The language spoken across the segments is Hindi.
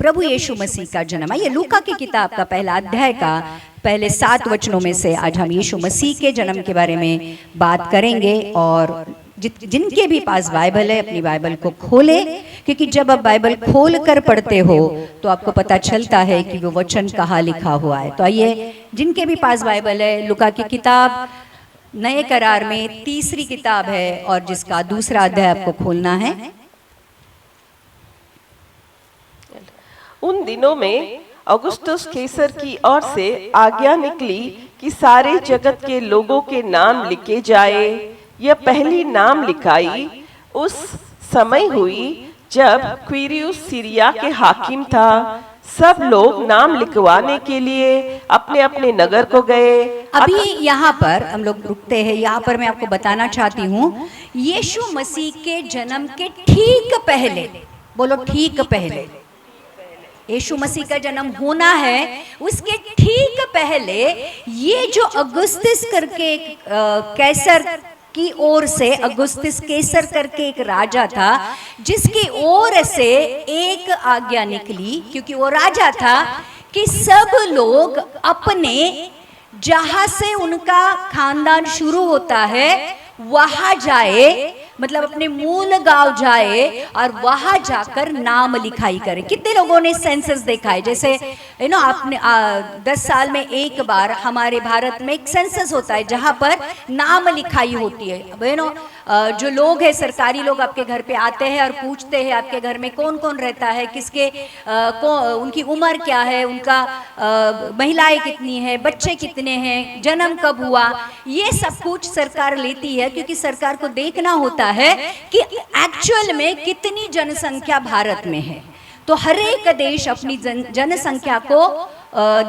प्रभु यीशु मसीह का जन्म। ये लूका की किताब का पहला अध्याय का पहले 7 वचनों में से आज हम यीशु मसीह के जन्म के बारे में बात करेंगे। और जिनके भी पास बाइबल है अपनी बाइबल को खोले, क्योंकि जब आप बाइबल खोल कर पढ़ते हो तो आपको पता चलता है कि वो वचन कहाँ लिखा हुआ है। तो आइए, जिनके भी पास बाइबल है, लूका की किताब नए करार में तीसरी किताब है और जिसका दूसरा अध्याय आपको खोलना है। उन दिनों में अगुस्तुस कैसर की ओर से आज्ञा निकली कि सारे जगत के लोगों के नाम लिखे जाए। यह पहली नाम लिखाई उस समय हुई जब क्विरियुस सीरिया के हाकिम था। सब लोग नाम लिखवाने के लिए अपने अपने नगर को गए। अभी यहाँ पर हम लोग रुकते हैं। यहाँ पर मैं आपको बताना चाहती हूँ, यीशु मसीह के जन्म के ठीक पहले, बोलो ठीक पहले, यीशु मसीह का जन्म होना है उसके ठीक पहले ये जो अगुस्तुस करके कैसर की ओर से, अगुस्तुस कैसर करके एक राजा था जिसकी ओर से एक आज्ञा निकली, क्योंकि वो राजा था, कि सब लोग अपने जहां से उनका खानदान शुरू होता है वहां जाए, मतलब अपने मूल गांव जाए और वहां जाकर नाम लिखाई करे। कितने लोगों ने सेंसस देखा है? जैसे आपने 10 साल में एक बार हमारे भारत में एक सेंसस होता है जहां पर नाम लिखाई होती है। जो लोग हैं, सरकारी लोग आपके घर पे आते हैं और पूछते हैं आपके घर में कौन कौन रहता है, किसके उनकी उम्र क्या है, उनका महिलाएं कितनी है, बच्चे कितने हैं, जन्म कब हुआ, ये सब कुछ सरकार लेती है, क्योंकि सरकार को देखना होता है कि एक्चुअल में कितनी जनसंख्या भारत में है। तो हर एक देश अपनी जनसंख्या को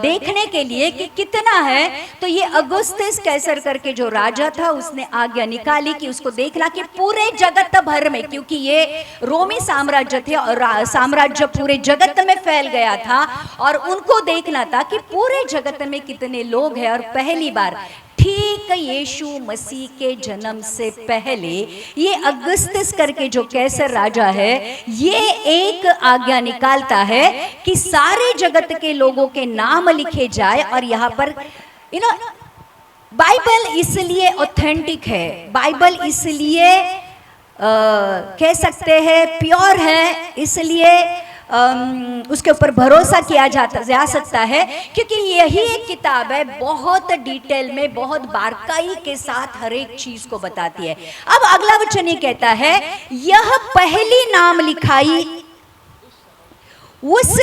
देखने के लिए कि कितना है, तो ये अगुस्तुस कैसर करके जो राजा था उसने आज्ञा निकाली कि उसको देखना कि पूरे जगत भर में, क्योंकि ये रोमी साम्राज्य थे और साम्राज्य पूरे जगत में फैल गया था, और उनको देखना था कि पूरे जगत में कितने लोग हैं। और पहली बार ठीक यीशु मसीह के जन्म से पहले ये अगुस्तुस करके जो कैसर राजा है, ये एक आज्ञा निकालता है कि सारे जगत के लोगों के नाम लिखे जाए। और यहाँ पर बाइबल इसलिए ऑथेंटिक है, बाइबल इसलिए कह सकते हैं प्योर है, इसलिए उसके ऊपर भरोसा किया जा सकता है, क्योंकि यही एक किताब है बहुत डिटेल में, बहुत बारीकी के साथ हर एक चीज को बताती है। अब अगला वचन ये कहता है, यह पहली नाम लिखाई उस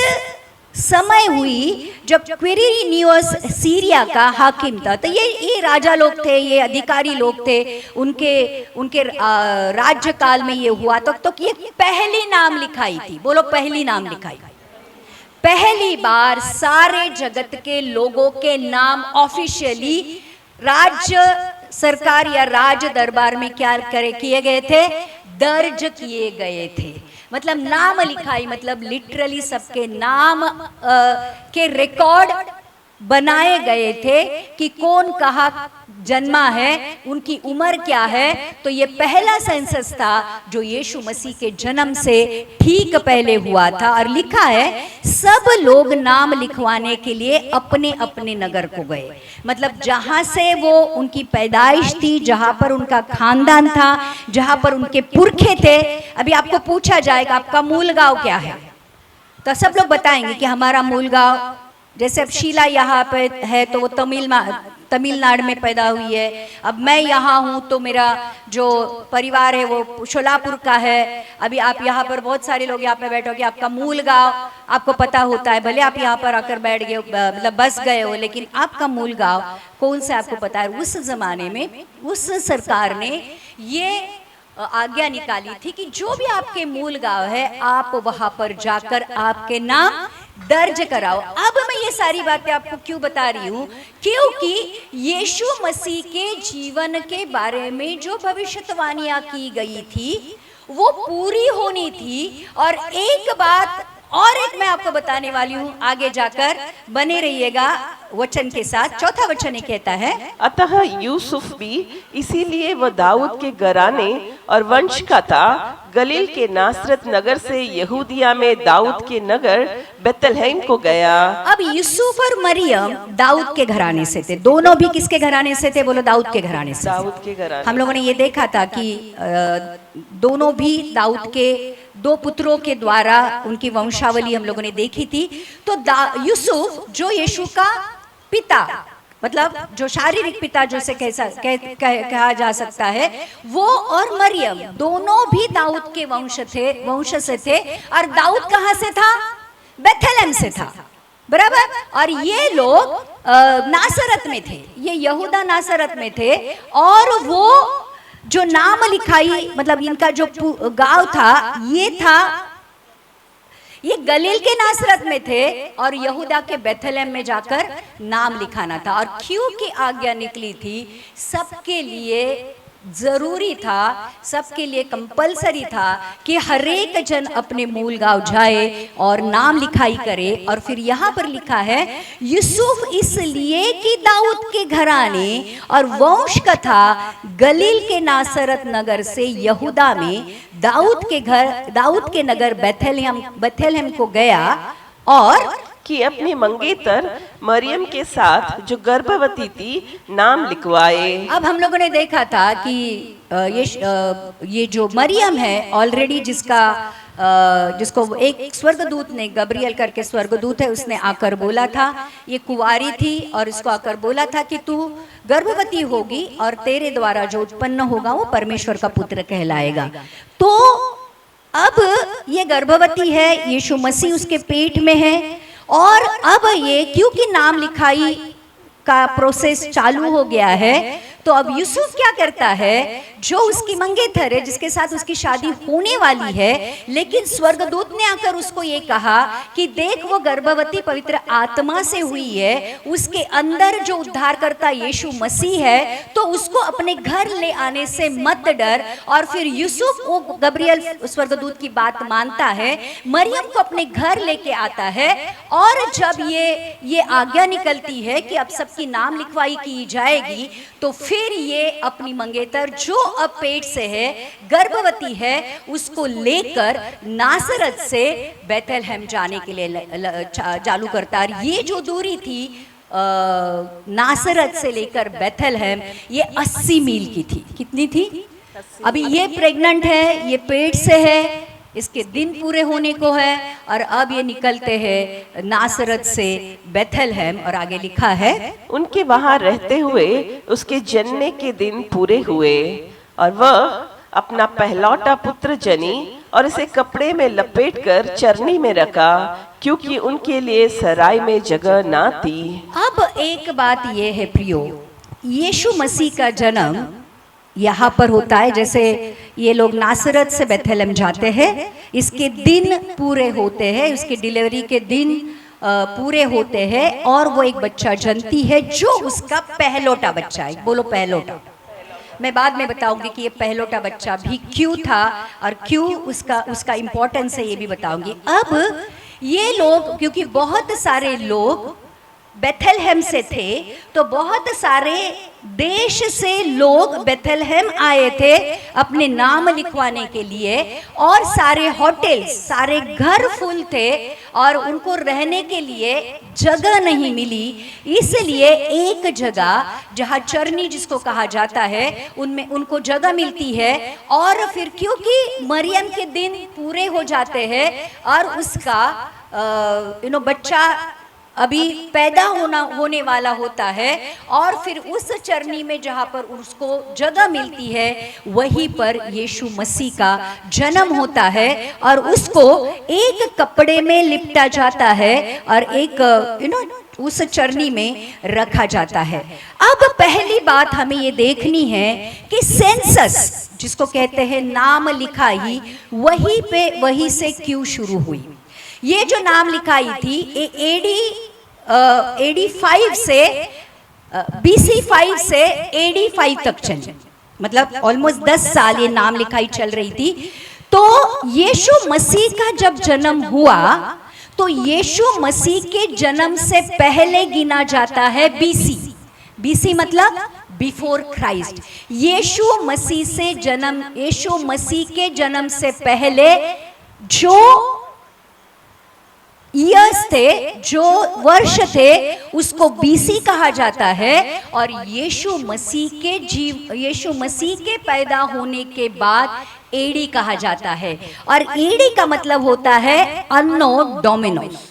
समय हुई जब क्विरिनियुस सीरिया का हाकिम था। तो ये राजा लोग थे, ये अधिकारी लोग थे, उनके राज्य काल में ये हुआ। तो ये पहली नाम लिखाई थी, बोलो पहली नाम लिखाई। पहली बार सारे जगत के लोगों के नाम ऑफिशियली राज्य सरकार या राज दरबार में क्या किए गए थे, दर्ज किए गए थे। मतलब नाम लिखाई मतलब लिटरली सबके नाम के रिकॉर्ड बनाए गए थे कि कौन कहाँ जन्मा है, उनकी उम्र क्या है। तो ये पहला सेंसस था जो यीशु मसीह के जन्म से ठीक पहले हुआ था, और लिखा है सब लोग नाम लिखवाने के लिए अपने अपने नगर को गए। मतलब जहां से वो उनकी पैदाइश थी, जहां पर उनका खानदान था, जहां पर उनके पुरखे थे। अभी आपको पूछा जाएगा आपका मूल गांव क्या है, तो सब लोग बताएंगे कि हमारा मूल गांव, जैसे अब शीला यहाँ पे है तो वो तमिलनाडु में पैदा हुई है। अब मैं यहाँ हूँ तो मेरा जो परिवार है वो शोलापुर का है। अभी आप यहाँ पर बहुत सारे लोग यहाँ पे बैठोगे, आपका मूल गांव आपको पता होता है, भले आप यहाँ पर आकर बैठ गए, मतलब बस गए हो, लेकिन आपका मूल गांव कौन सा आपको पता है। उस जमाने में उस सरकार ने ये आज्ञा निकाली थी कि जो भी आपके मूल गांव है आप वहां पर जाकर आपके नाम दर्ज कराओ। अब मैं ये सारी बातें आपको क्यों बता रही हूँ, क्योंकि यीशु मसीह के जीवन के बारे में जो भविष्यवाणियां की गई थी वो पूरी होनी थी। और एक बात और एक मैं आपको बताने वाली हूं, आगे जाकर बने रहिएगा वचन के साथ। चौथा वचन ये कहता है, अतः यूसुफ भी इसीलिए वह दाऊद के घराने और वंश का था, गलील के नासरत नगर से यहूदिया में दाऊद के नगर बेतलहम को गया। अब यूसुफ और मरियम दाऊद के घराने से थे। दोनों भी किसके घराने से थे? बोलो दाऊद के घराने से। दाऊद के घराने। हम लोगों ने ये देखा था कि दोनों भी दाऊद के दो पुत्रों के द्वारा उनकी वंशावली हम लोगों ने देखी थी। तो यूसुफ जो यीशु का पिता, मतलब जो शारीरिक पिता जो से कहा जा सकता है, वो और मरियम दोनों भी दाऊद के वंश से थे। और दाऊद कहाँ से था? बेथलेहम से था, बराबर। और ये लोग नासरत में थे, ये यहूदा नासरत में थे। और वो जो नाम लिखाई, मतलब इनका जो गांव था, ये गलील के नासरत में थे और यहूदा के बेथलेहम में जाकर नाम लिखाना था। और क्यों की आज्ञा निकली थी? सबके लिए जरूरी था, सबके लिए कंपलसरी था कि हर एक जन अपने मूल गांव जाए और नाम लिखाई करे। और फिर यहाँ पर लिखा है, यूसुफ इसलिए कि दाऊद के घराने और वंश का था, गलील के नासरत नगर से यहूदा में दाऊद के नगर बेथलेहम को गया और कि अपनी मंगेतर मरियम के साथ जो गर्भवती थी नाम लिखवाए। अब हम लोगों ने देखा था कि ये जो मरियम है ऑलरेडी जिसको एक स्वर्गदूत ने, गब्रियल करके स्वर्गदूत है, उसने आकर बोला था, ये कुंवारी थी और इसको आकर बोला था कि तू गर्भवती होगी और तेरे द्वारा जो उत्पन्न होगा वो परमेश्वर का पुत्र कहलाएगा। तो अब ये गर्भवती है, यीशु मसीह उसके पेट में है। और अब ये क्योंकि नाम लिखाई का प्रोसेस चालू हो गया है, तो अब यूसुफ क्या करता है, जो उसकी मंगेतर है, जिसके साथ उसकी शादी होने वाली है, लेकिन स्वर्गदूत ने आकर उसको ये कहा कि देख वो गर्भवती पवित्र आत्मा से हुई है, उसके अंदर जो उद्धारकर्ता यीशु मसीह है, तो उसको अपने घर ले आने से मत डर। और फिर यूसुफ वो गब्रियल स्वर्गदूत की बात मानता है, मरियम को अपने घर लेके आता है। और जब ये आज्ञा निकलती है कि अब सबकी नाम लिखवाई की जाएगी, तो फिर ये अपनी मंगेतर जो अब पेट से है, गर्भवती है, उसको लेकर नासरत से बेथलेहम जाने के लिए चालू करता है। ये जो दूरी थी नासरत से लेकर बेथलेहम, ये 80 मील की थी। कितनी थी? अभी ये प्रेग्नेंट है, ये पेट से है, इसके दिन पूरे होने को है, और अब ये निकलते हैं नासरत से बेथलेहम। और आगे लिखा है, उनके वहां रहते हुए उसके जन्मे के दिन पूरे हुए और वह अपना पहलौटा पुत्र जनी और इसे कपड़े में लपेटकर चरनी में रखा, क्योंकि उनके लिए सराय में जगह ना थी। अब एक बात यह है प्रियो, यीशु मसीह का जन्म यहाँ पर होता है। जैसे ये लोग नासरत से बेथलेहम जाते हैं, इसके दिन पूरे होते हैं, उसके डिलीवरी के दिन पूरे होते हैं, और वो एक बच्चा जनती है जो उसका पहलौटा बच्चा है। बोलो पहलौटा। मैं बाद में बताऊंगी कि ये पहलौटा बच्चा भी क्यों था और क्यों उसका इम्पोर्टेंस है, ये भी बताऊंगी। अब ये लोग, क्योंकि बहुत सारे लोग बेथलेहम से थे, तो बहुत सारे देश से लोग बेथलेहम आए थे अपने नाम लिखवाने के लिए, और सारे होटल, सारे घर फुल थे और उनको रहने के लिए जगह नहीं मिली। इसलिए एक जगह जहाँ चरनी जिसको कहा जाता है, उनमें उनको जगह मिलती है। और फिर क्योंकि मरियम के दिन पूरे हो जाते हैं और उसका बच्चा अभी पैदा होने वाला होता है, और फिर उस चरनी में जहाँ पर उसको जगह मिलती है, वहीं पर यीशु मसीह का जन्म होता है और उसको एक कपड़े में लिपटा जाता है और एक उस चरनी में रखा जाता है। अब पहली बात हमें ये देखनी है कि सेंसस जिसको कहते हैं नाम लिखाई, वहीं से क्यों शुरू हुई। ये जो नाम लिखाई थी AD 5 से BC 5 से AD 5 तक चली, मतलब ऑलमोस्ट 10 साल ये नाम लिखाई चल रही थी। तो यीशु मसीह का जब जन्म हुआ तो यीशु मसीह के जन्म से पहले गिना जाता है बीसी। बीसी मतलब बिफोर क्राइस्ट। यीशु मसीह के जन्म से पहले जो ईयर्स थे, जो वर्ष थे, उसको बीसी कहा जाता है। और यीशु मसीह के पैदा होने के बाद एडी कहा जाता है। और एडी का मतलब होता है अन्नो डोमिनोस।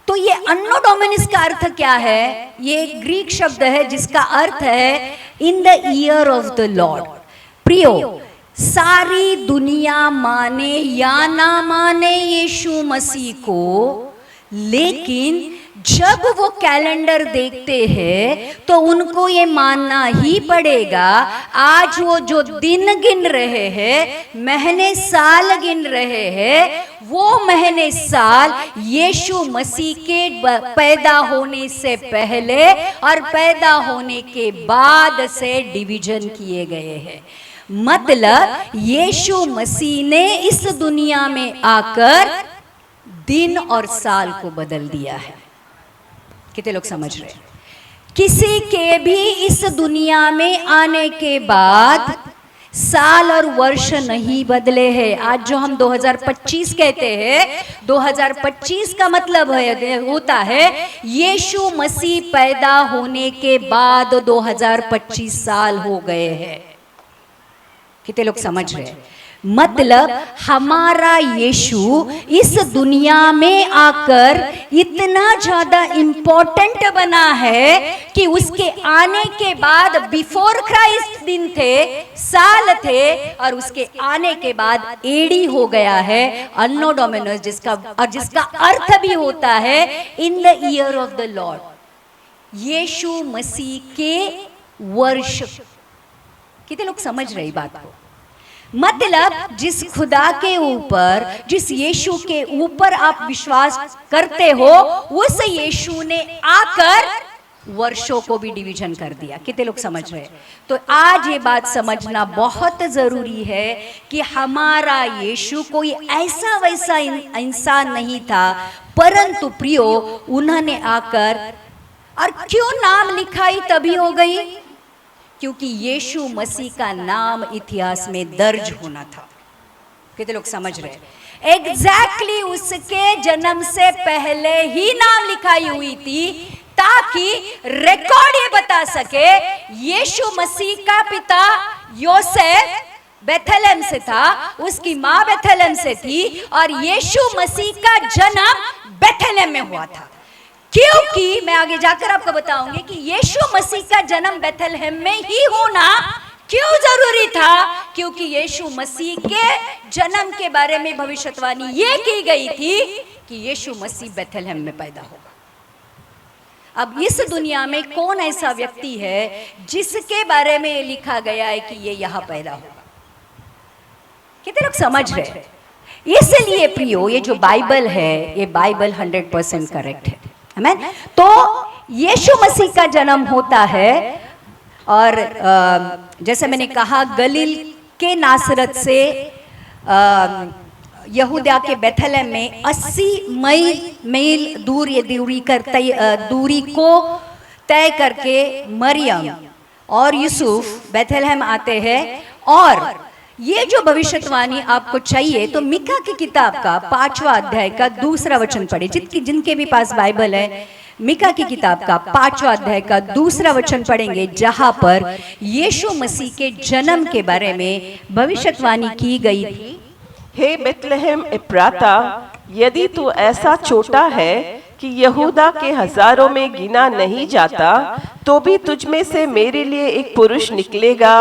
तो ये अन्नो डोमिनस का अर्थ क्या है? ये ग्रीक शब्द है जिसका अर्थ है in the year of the Lord. प्रियो, सारी दुनिया माने या ना माने यीशु मसीह को, लेकिन जब वो कैलेंडर देखते हैं तो उनको ये मानना ही पड़ेगा, आज वो जो दिन गिन रहे हैं, महीने साल गिन रहे हैं, वो महीने साल यीशु मसीह के पैदा होने से पहले और पैदा होने के बाद से डिवीजन किए गए हैं। मतलब यीशु मसीह ने इस दुनिया में आकर दिन और साल को बदल दिया है। कितने लोग समझ रहे हैं? किसी के भी इस दुनिया में आने के बाद साल और वर्ष नहीं बदले हैं। आज जो हम 2025 कहते हैं, 2025 का मतलब होता है यीशु मसीह पैदा होने के बाद 2025 साल हो गए हैं। कितने लोग समझ रहे हैं? मतलब हमारा यीशु इस दुनिया में आकर इतना ज्यादा इंपॉर्टेंट बना है कि उसके आने के बाद बिफोर क्राइस्ट दिन थे, साल थे, और उसके आने के बाद एडी हो गया है, अन्नो डोमिनस, जिसका अर्थ भी होता है in the year of the Lord. यीशु मसीह के वर्ष। कितने लोग समझ रहे बात को? मतलब जिस खुदा के ऊपर, जिस यीशु के ऊपर आप विश्वास करते हो, उस यीशु ने आकर वर्षों को भी डिवीजन कर दिया। कितने लोग समझ रहे हैं? तो आज ये बात समझना बहुत जरूरी है कि हमारा यीशु कोई ऐसा वैसा इंसान नहीं था, परंतु प्रियो उन्होंने आकर, और क्यों नाम लिखाई तभी हो गई क्योंकि यीशु मसीह का नाम इतिहास में दर्ज होना था। कितने लोग समझ रहे हैं? एग्जैक्टली उसके जन्म से पहले ही नाम लिखाई हुई थी, ताकि रिकॉर्ड ये बता सके यीशु मसीह का पिता योसेफ बेथलेहम से था, उसकी माँ बेथलेहम से थी, और यीशु मसीह का जन्म बेथलेहम में हुआ था। क्योंकि मैं आगे जाकर आपको बताऊंगी कि यीशु मसीह का जन्म बेथलेहम में ही होना क्यों जरूरी था। क्योंकि यीशु मसीह के जन्म के बारे में भविष्यवाणी ये की गई थी कि यीशु मसीह बेथलेहम में पैदा होगा। अब इस दुनिया में कौन ऐसा व्यक्ति है जिसके बारे में लिखा गया है कि ये यहाँ पैदा होगा? कितने लोग समझ रहे हैं? इसलिए प्रियो, ये जो बाइबल है, ये बाइबल 100% करेक्ट है। आमीन। तो यीशु मसीह का जन्म होता है, और जैसे मैंने कहा गलील के नासरत से यहूदा के बेथलेहम में 80 मील दूर, ये दूरी को तय करके मरियम और यूसुफ बेथलेहम आते हैं। और ये जो भविष्यवाणी आपको चाहिए तो मिका की किताब का 5वां अध्याय का 2रा वचन पढ़े। जिनके भी पास बाइबल है, मिका की किताब का 5वां अध्याय का 2रा वचन पढ़ेंगे, जहां पर यीशु मसीह के जन्म के बारे में भविष्यवाणी की गई थी। हे बेथलेहम एफ्राता, यदि तू ऐसा छोटा है कि यहूदा के हजारों में गिना नहीं जाता, तो भी तुझ में से मेरे लिए एक पुरुष निकलेगा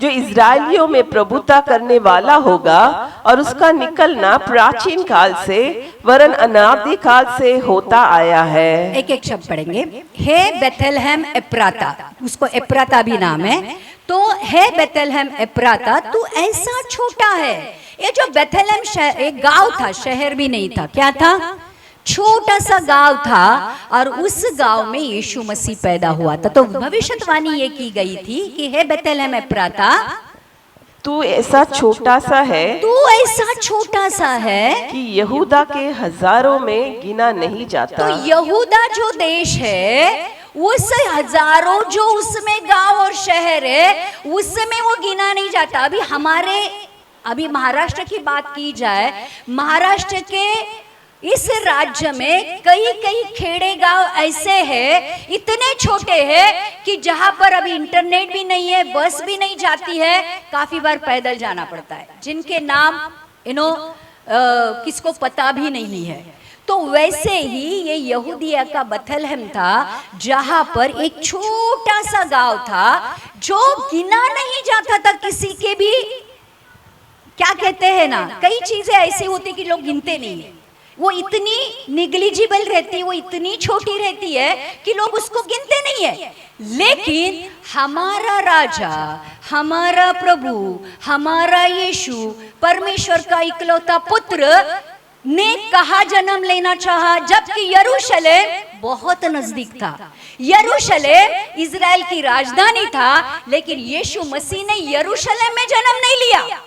जो इजराइलियों में प्रभुता करने वाला होगा, और उसका निकलना प्राचीन काल से वरन अनादि काल से होता आया है। एक एक शब्द पढ़ेंगे। हे बेथलेहम एफ्राता, उसको एफ्राता भी नाम है, तो हे बेथलेहम एफ्राता, तू ऐसा छोटा है। ये जो बेथलेहम एक गांव था, शहर भी नहीं था, क्या था? छोटा सा गांव था, और उस गांव में यीशु मसीह पैदा हुआ था। तो भविष्यवाणी ये की गई थी कि हे बेथलेहम एफ्राता, तू ऐसा छोटा सा है तू ऐसा छोटा सा है कि यहूदा के हजारों में गिना नहीं तो जाता। यहूदा जो देश है उस हजारों जो उसमें गांव और शहर है उसमें वो गिना नहीं जाता। अभी महाराष्ट्र की बात की जाए, महाराष्ट्र के इस राज्य में कई कई खेड़े गांव ऐसे हैं, इतने छोटे हैं कि जहां पर अभी इंटरनेट भी नहीं है, बस भी नहीं जाती है, काफी बार पैदल जाना पड़ता है, जिनके नाम किसको पता भी नहीं है। तो वैसे ही ये यहूदिया का बथलहम था, जहां पर एक छोटा सा गांव था जो गिना नहीं जाता था किसी के भी। क्या कहते हैं ना, कई चीजें ऐसी होती कि लोग गिनते नहीं है, वो इतनी निग्लिजिबल रहती है, वो इतनी छोटी रहती है कि लोग उसको गिनते नहीं है। लेकिन हमारा राजा, हमारा प्रभु, हमारा यीशु परमेश्वर का इकलौता पुत्र ने कहा जन्म लेना चाहा, जबकि यरूशलेम बहुत नजदीक था। यरूशलेम इजराइल की राजधानी था, लेकिन यीशु मसीह ने यरूशलेम में जन्म नहीं लिया।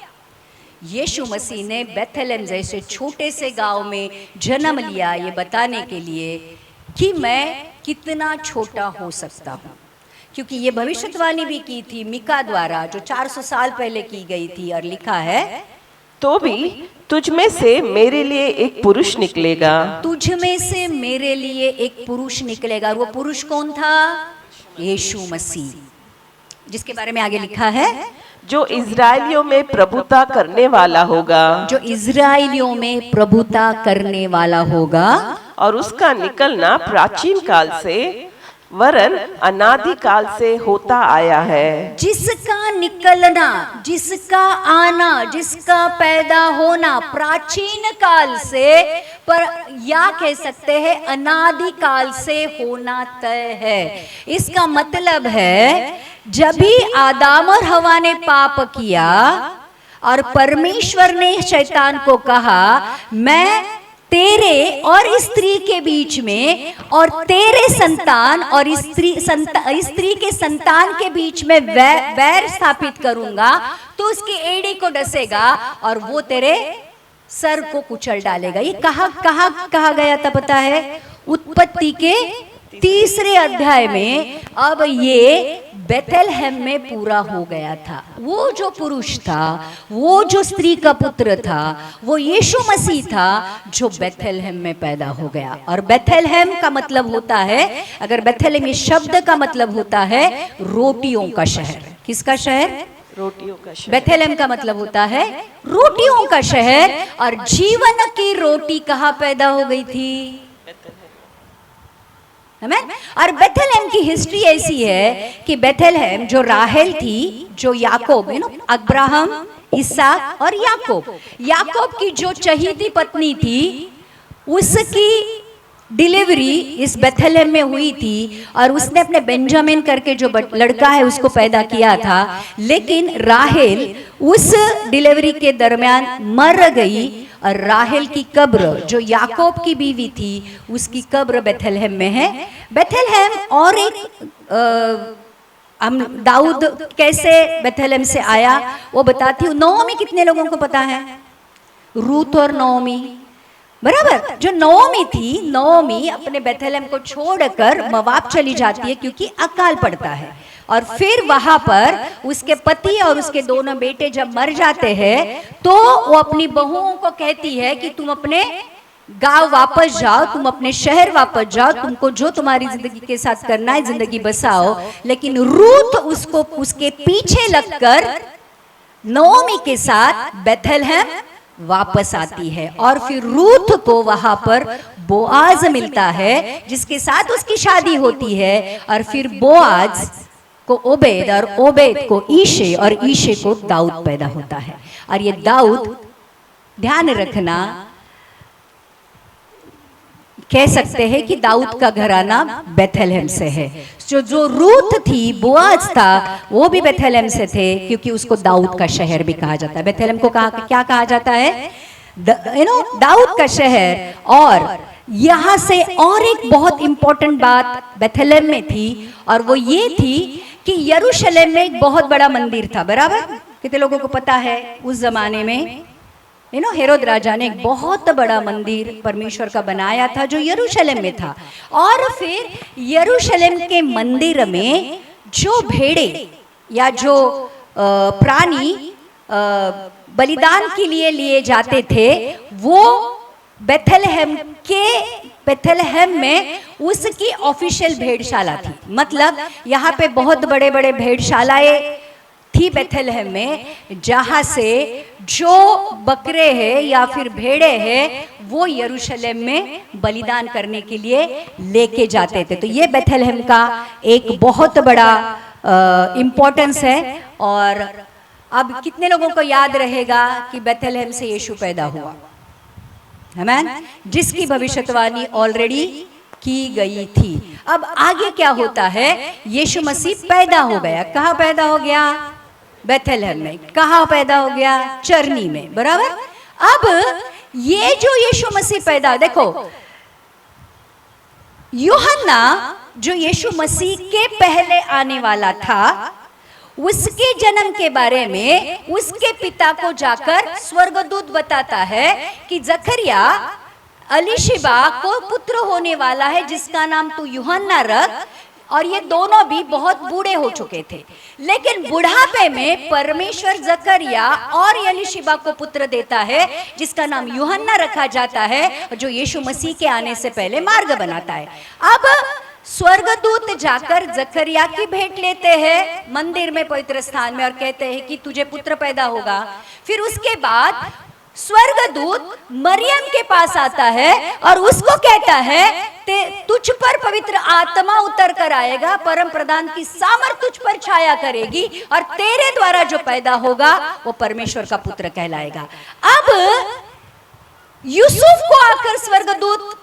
यीशु मसीह ने बेथलेहम जैसे छोटे से गांव में जन्म लिया, ये बताने के लिए कि मैं कितना छोटा हो सकता हूँ। क्योंकि ये भविष्यवाणी भी की थी मीका द्वारा, जो 400 साल पहले की गई थी, और लिखा है तो भी तुझ में से मेरे लिए एक पुरुष निकलेगा। तुझ में से मेरे लिए एक पुरुष निकलेगा। और वो पुरुष कौन था? यीशु मसीह, जिसके बारे में आगे लिखा है जो इजराइलियों में प्रभुता करने वाला होगा। जो इजराइलियों में प्रभुता करने वाला होगा। और उसका निकलना प्राचीन काल से वरन अनादि काल से होता आया है। जिसका निकलना, जिसका आना, जिसका पैदा होना प्राचीन काल से, पर या कह सकते हैं अनादि काल से होना तय है। इसका मतलब है जब भी आदम और हवा ने पाप किया और परमेश्वर ने शैतान को कहा, मैं तेरे और स्त्री के बीच में और तेरे संतान और स्त्री के संतान के बीच में वैर स्थापित करूंगा, तो उसकी एड़ी को डसेगा और वो तेरे सर को कुचल डालेगा। ये कहा गया था पता है? उत्पत्ति के 3 अध्याय में। अब ये बेथलेहम में पूरा हो गया था। वो जो पुरुष था, वो जो स्त्री का पुत्र था, वो यीशु मसीह था, जो बेथलेहम में पैदा हो गया। और बेथलेहम का मतलब होता है, अगर बेथलेहम ये शब्द का मतलब होता है रोटियों का शहर। किसका शहर? रोटियों का शहर। बेथलेहम का मतलब होता है रोटियों का शहर। और जीवन की रोटी कहाँ पैदा हो गई थी? और बेथलेहम की हिस्ट्री ऐसी है कि बेथलेहम जो राहेल थी, जो याकूब, अब्राहम, इसहाक और याकूब की जो चहीती पत्नी थी, उसकी डिलीवरी इस बेथलेहम में हुई थी। और उसने अपने बेंजामिन करके जो लड़का है उसको पैदा किया था। लेकिन राहेल उस डिलीवरी के दरमियान मर गई, और राहेल की कब्र जो याकूब की बीवी थी, उसकी कब्र बेथलेहम में है। बेथलेहम और एक हम दाऊद कैसे बेथलेहम से आया वो बताती हूँ। नओमी कितने लोगों को पता है? रूत और नओमी, बराबर। जो नओमी थी, नओमी अपने बेथलेहम को छोड़कर मोआब चली जाती है क्योंकि अकाल पड़ता है। और फिर वहां पर उसके पति और उसके दोनों बेटे जब मर जाते हैं, तो वो अपनी बहुओं को कहती है कि तुम अपने गांव वापस जाओ, तुम अपने शहर वापस जाओ, तुमको जो तुम्हारी जिंदगी के साथ करना है जिंदगी बसाओ। लेकिन रूत उसको उसके पीछे लगकर नओमी के साथ बेथलेहम वापस आती है। और फिर रूत को वहां पर बोआज मिलता है, जिसके साथ उसकी शादी होती है। और फिर बोआज को ओबेद, और ओबेद को ईशे, और ईशे को दाऊद पैदा होता है। और ये दाऊद, ध्यान रखना, कह सकते हैं कि दाऊद का घराना बेथलेहम से है। जो रूत थी, बोआज था, वो भी बेथलेहम से थे, क्योंकि उसको दाऊद का शहर भी कहा जाता है। बेथलेहम को क्या कहा जाता है? दाऊद का शहर। और यहाँ से और एक बहुत इंपॉर्टेंट बात बेथलेहम में थी, और वो ये थी कि यरूशलेम में एक बहुत बड़ा मंदिर था, बराबर। कितने लोगों को पता है उस जमाने में हेरोद राजा ने एक बहुत बड़ा मंदिर परमेश्वर का बनाया था जो यरूशलेम में था। और फिर यरूशलेम के मंदिर में जो भेड़े या जो प्राणी बलिदान के लिए लिए जाते थे वो बेथलहम में उसकी ऑफिशियल भेड़शाला थी। मतलब यहाँ पे बहुत बड़े बड़े भेड़शालाएं थी बेथलहम में, जहाँ से जो बकरे हैं या फिर भेड़े हैं वो यरूशलेम में बलिदान करने के लिए लेके जाते थे। तो ये बेथलहम का एक बहुत बड़ा इम्पोर्टेंस है। और अब कितने लोगों को याद रहेगा कि बेथलहम से यीशु पैदा हुआ, आमीन, जिसकी भविष्यवाणी ऑलरेडी की गई थी। अब आगे क्या होता है, यीशु मसीह पैदा हो गया। कहाँ पैदा हो गया? बेथलहम में। कहाँ पैदा हो गया? चरनी में, बराबर। अब ये जो यीशु मसीह पैदा, देखो यूहन्ना जो यीशु मसीह के पहले आने वाला था उसके जन्म के बारे में उसके पिता को जाकर स्वर्गदूत बताता है कि जकरिया अलीशिबा को पुत्र होने वाला है जिसका नाम तू यूहन्ना रख। और ये दोनों भी बहुत बूढ़े हो चुके थे, लेकिन बुढ़ापे में परमेश्वर जकरिया और एलीशिबा को पुत्र देता है जिसका नाम यूहन्ना रखा जाता है, जो यीशु मसीह के आने से पहले मार्ग बनाता है। अब स्वर्गदूत जाकर जकरिया की भेंट लेते हैं मंदिर में, पवित्र स्थान में, और कहते हैं कि तुझे पुत्र पैदा होगा। फिर उसके बाद स्वर्गदूत मरियम के पास आता है और उसको कहता है तुझ पर पवित्र आत्मा उतर कर आएगा, परम प्रधान की सामर्थ तुझ पर छाया करेगी और तेरे द्वारा जो पैदा होगा वो परमेश्वर का पुत्र कहलाएगा। अब यूसुफ को आकर स्वर्गदूत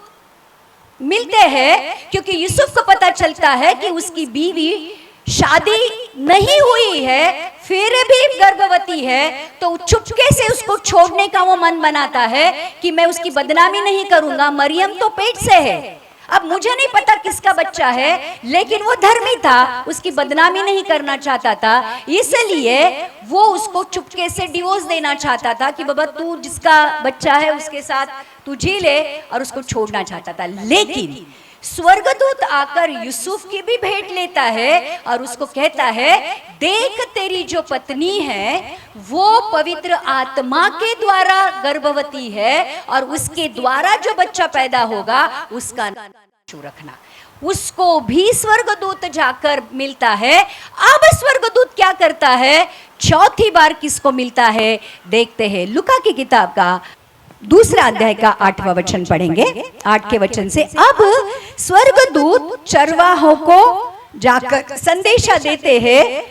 मिलते हैं क्योंकि यूसुफ को पता चलता है कि उसकी बीवी शादी नहीं हुई है फिर भी गर्भवती है, तो चुपके से उसको छोड़ने का वो मन बनाता है कि मैं उसकी बदनामी नहीं करूंगा, मरियम तो पेट से है। अब मुझे नहीं पता किसका बच्चा है, लेकिन वो धर्मी था, उसकी बदनामी नहीं करना चाहता था, इसलिए वो उसको चुपके से डिवोर्स देना चाहता था कि बाबा तू जिसका बच्चा है उसके साथ तू जी ले, और उसको छोड़ना चाहता था। लेकिन स्वर्गदूत आकर यूसुफ की भी भेंट लेता है और उसको कहता है देख तेरी जो पत्नी है वो पवित्र आत्मा के द्वारा गर्भवती है और उसके द्वारा जो बच्चा पैदा होगा उसका नाम यीशु रखना। उसको भी स्वर्गदूत जाकर मिलता है। अब स्वर्गदूत क्या करता है, चौथी बार किसको मिलता है देखते हैं। लूका की किताब का 2 अध्याय का 8वां वचन पढ़ेंगे, 8 के वचन से। अब स्वर्गदूत चरवाहों को जाकर संदेशा देते हैं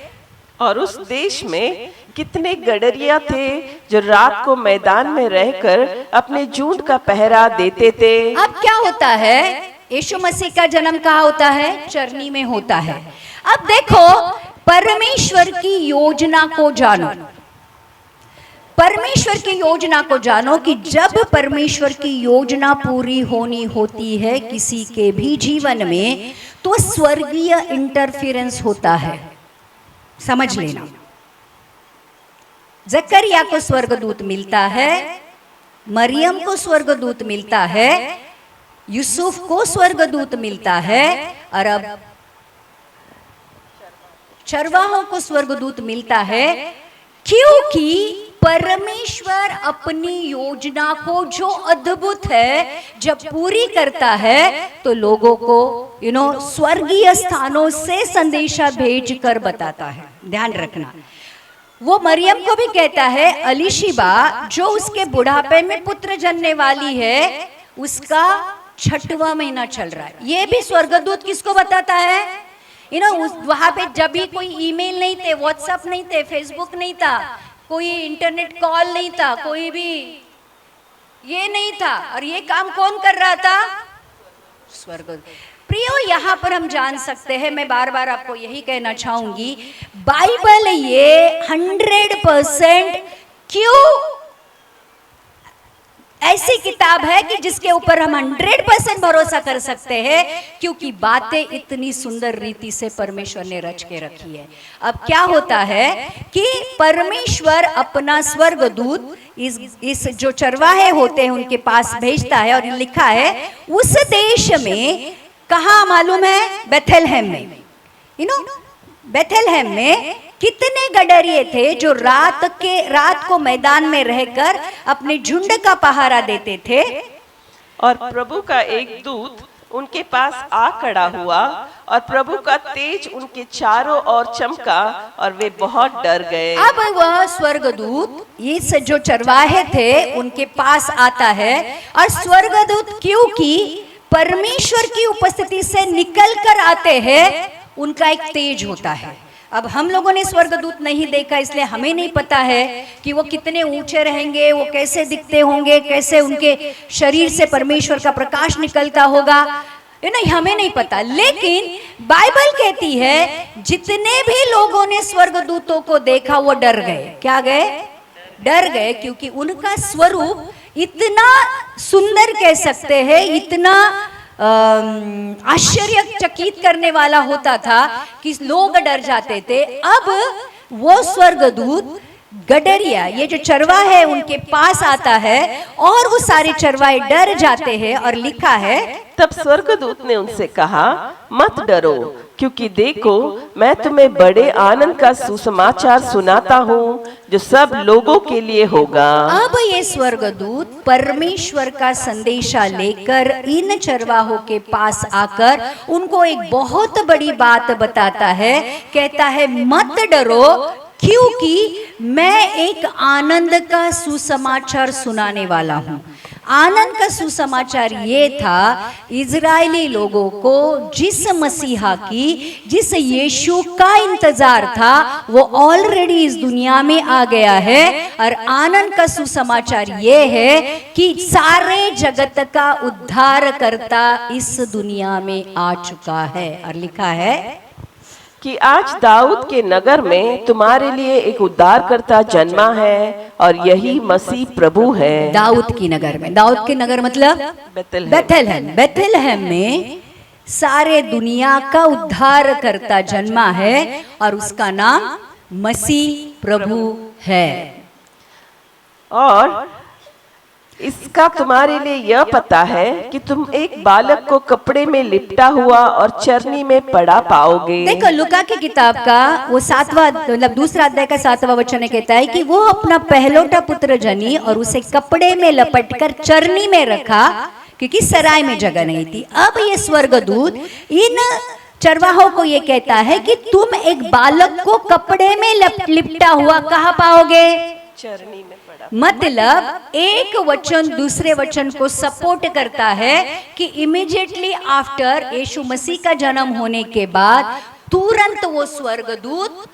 और उस देश में कितने गडरिया थे जो रात को मैदान में रहकर अपने झुंड का पहरा देते थे। अब क्या होता है, यीशु मसीह का जन्म कहाँ होता है? चरनी में होता है। अब देखो परमेश्वर की योजना को जानो, परमेश्वर की योजना को जानो कि जब परमेश्वर की योजना पूरी होनी होती है किसी के भी जीवन में तो स्वर्गीय इंटरफेरेंस होता है। समझ लेना, जकरिया को स्वर्गदूत मिलता है, मरियम को स्वर्गदूत मिलता है, यूसुफ को स्वर्गदूत मिलता है, और अब चरवाहों को स्वर्गदूत मिलता है, क्योंकि परमेश्वर अपनी योजना को जो अद्भुत है जब पूरी करता है तो लोगों को स्वर्गीय स्थानों से संदेशा भेजकर बताता है। ध्यान रखना, वो मरियम को भी कहता है अलीशिबा जो उसके बुढ़ापे में पुत्र जनने वाली है उसका 6वां महीना चल रहा है। ये भी स्वर्गदूत किसको बताता है? वहां पे जब भी कोई ईमेल नहीं थे, व्हाट्सएप नहीं थे, फेसबुक नहीं था, कोई इंटरनेट कॉल नहीं था, कोई भी ये नहीं था, और ये काम कौन कर रहा था? स्वर्गदूत। प्रियो, यहाँ पर हम जान सकते हैं, मैं बार बार आपको यही कहना चाहूंगी, बाइबल ये 100% क्यों ऐसी किताब है कि जिसके ऊपर हम 100% भरोसा कर सकते हैं, क्योंकि बातें इतनी सुंदर रीति से परमेश्वर ने रच के रखी है। अब क्या होता है कि परमेश्वर अपना स्वर्गदूत इस जो चरवाहे होते हैं उनके पास भेजता है, और लिखा है उस देश में, कहाँ मालूम है? बेथलहम में। बेथलहम में कितने गडरिये थे जो रात को मैदान में रहकर अपने झुंड का पहारा देते थे। और प्रभु का एक दूत उनके पास आ खड़ा हुआ, और प्रभु का तेज उनके चारों ओर चमका, और वे बहुत डर गए। अब वह स्वर्गदूत इस जो चरवाहे थे उनके पास आता है, और स्वर्गदूत क्योंकि परमेश्वर की उपस्थिति से निकल कर आते हैं, उनका एक तेज होता है। अब हम लोगों ने स्वर्गदूत नहीं देखा, इसलिए हमें नहीं पता है कि वो कितने ऊंचे रहेंगे, वो कैसे दिखते होंगे, कैसे उनके शरीर से परमेश्वर का प्रकाश निकलता होगा, ये नहीं, हमें नहीं पता। लेकिन बाइबल कहती है जितने भी लोगों ने स्वर्गदूतों को देखा वो डर गए। क्या गए? डर गए, क्योंकि उनका स्वरूप इतना सुंदर कह सकते हैं, इतना आश्चर्यचकित करने वाला होता था कि लोग डर जाते थे। अब वो स्वर्गदूत गडरिया, ये जो चरवाहे है, उनके पास आता है, और वो सारे चरवाहे डर जाते हैं। और लिखा है, तब स्वर्गदूत ने उनसे कहा, मत डरो, क्योंकि देखो मैं तुम्हें बड़े आनंद का सुसमाचार सुनाता हूँ, जो सब लोगों के लिए होगा। अब ये स्वर्गदूत परमेश्वर का संदेशा लेकर इन चरवाहों के पास आकर उनको एक बहुत बड़ी बात बताता है। कहता है, मत डरो, क्योंकि मैं एक आनंद का सुसमाचार सुनाने वाला हूँ। आनंद का सुसमाचार ये था, इजरायली लोगों को जिस मसीहा की, जिस यीशु का इंतजार था, वो ऑलरेडी इस दुनिया में आ गया है। और आनंद का सुसमाचार ये है कि सारे जगत का उद्धारकर्ता इस दुनिया में आ चुका है। और लिखा है कि आज दाऊद के नगर में तुम्हारे लिए एक उद्धारकर्ता जन्मा है, और यही मसीह प्रभु है। दाऊद की नगर में, दाऊद के नगर मतलब बेथलहम। बेथलहम में सारे दुनिया का उद्धारकर्ता जन्मा है, और उसका नाम मसीह प्रभु है। और इसका तुम्हारे लिए यह पता है कि तुम एक बालक को कपड़े में लिपटा हुआ और चरनी में पड़ा पाओगे। देखो, लुका की किताब का वो 7वां मतलब 2 अध्याय का 7वां वचन कहता है कि वो अपना पहलौठा पुत्र जनी और उसे कपड़े में लपटकर चरनी में रखा, क्योंकि सराय में जगह नहीं थी। अब ये स्वर्गदूत इन चरवाहों को ये कहता है कि तुम एक बालक को कपड़े में लिपटा हुआ कहाँ पाओगे? चरनी में पड़ा। मतलब एक वचन दूसरे वचन को सपोर्ट करता है कि इमीडिएटली आफ्टर यीशु मसीह का जन्म होने के बाद तुरंत वो स्वर्गदूत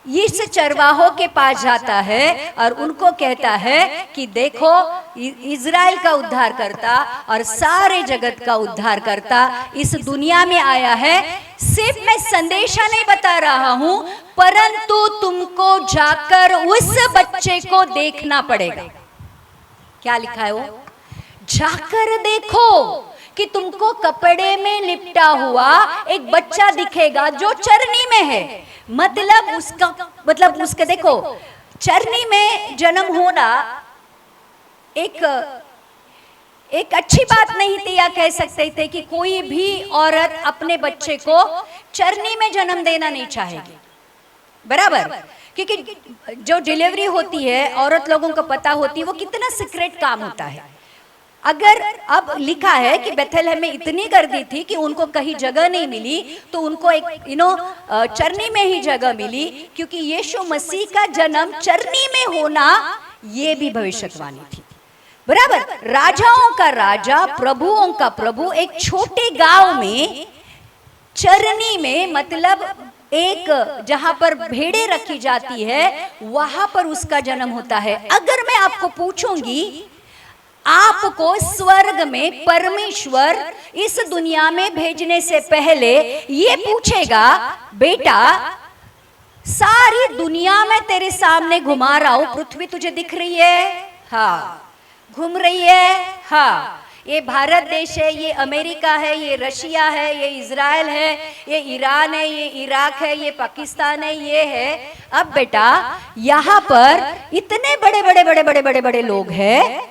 इस चरवाहों के पास जाता है और उनको कहता है कि देखो, इज़राइल का उद्धार करता और सारे जगत का उद्धार करता इस दुनिया में आया है। सिर्फ मैं संदेशा नहीं बता रहा हूं, परंतु तुमको जाकर उस बच्चे को देखना पड़ेगा। क्या लिखा है वो? जाकर देखो कि तुमको कपड़े में लिपटा हुआ एक बच्चा दिखेगा जो चरनी में है। मतलब उसका देखो, चरनी में जन्म होना एक अच्छी बात नहीं थी, या कह सकते थे कि कोई भी औरत अपने बच्चे को चरनी में जन्म देना नहीं चाहेगी, बराबर। क्योंकि जो डिलीवरी होती है औरत लोगों को पता होती है वो कितना सीक्रेट काम होता है। अगर अब लिखा है कि बेथलहम में इतनी गर्दी थी कि उनको कहीं जगह नहीं मिली, तो उनको एक चरनी में ही जगह मिली, क्योंकि यीशु मसीह का जन्म चरनी में होना ये भी भविष्यवाणी थी, बराबर। राजाओं का राजा, प्रभुओं का प्रभु एक छोटे गांव में चरनी में, मतलब एक जहां पर भेड़ें रखी जाती है वहां पर उसका जन्म होता है। अगर मैं आपको पूछूंगी, आपको स्वर्ग में परमेश्वर इस दुनिया में भेजने से पहले ये पूछेगा, बेटा सारी दुनिया में तेरे सामने घुमा रहा हूं, पृथ्वी तुझे दिख रही है? हाँ। घूम रही है। हाँ, ये भारत देश है, ये अमेरिका है, ये रशिया है, ये इजराइल है, ये ईरान है, ये इराक है, ये पाकिस्तान है, ये है। अब बेटा यहाँ पर इतने बड़े बड़े बड़े बड़े बड़े बड़े लोग हैं।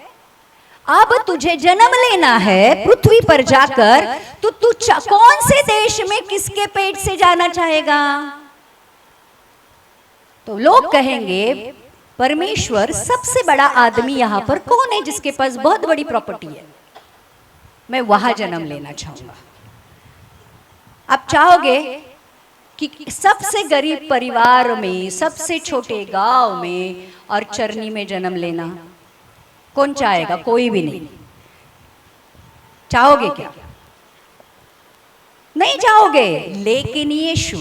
अब तुझे जन्म लेना है पृथ्वी पर जाकर, तो तू कौन से देश में किसके पेट से जाना चाहेगा? तो लोग कहेंगे परमेश्वर सबसे बड़ा आदमी यहाँ पर कौन है जिसके पास बहुत बड़ी प्रॉपर्टी है, मैं वहां जन्म लेना चाहूंगा। आप चाहोगे कि सबसे गरीब परिवार में, सबसे छोटे गांव में और चरनी में जन्म लेना? कौन चाहेगा? कोई भी नहीं। चाहोगे क्या? नहीं चाहोगे। लेकिन यीशु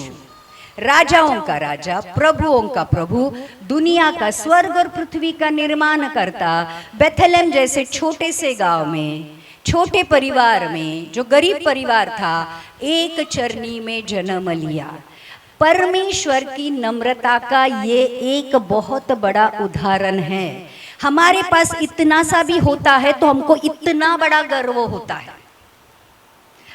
राजाओं का राजा, प्रभुओं का प्रभु, दुनिया का, स्वर्ग और पृथ्वी का निर्माण करता, बेथलेम जैसे छोटे से गांव में, छोटे परिवार में, जो गरीब परिवार था, एक चरनी में जन्म लिया। परमेश्वर की नम्रता का ये एक बहुत बड़ा उदाहरण है। हमारे पास इतना सा भी होता है तो हमको इतना बड़ा गर्व होता है।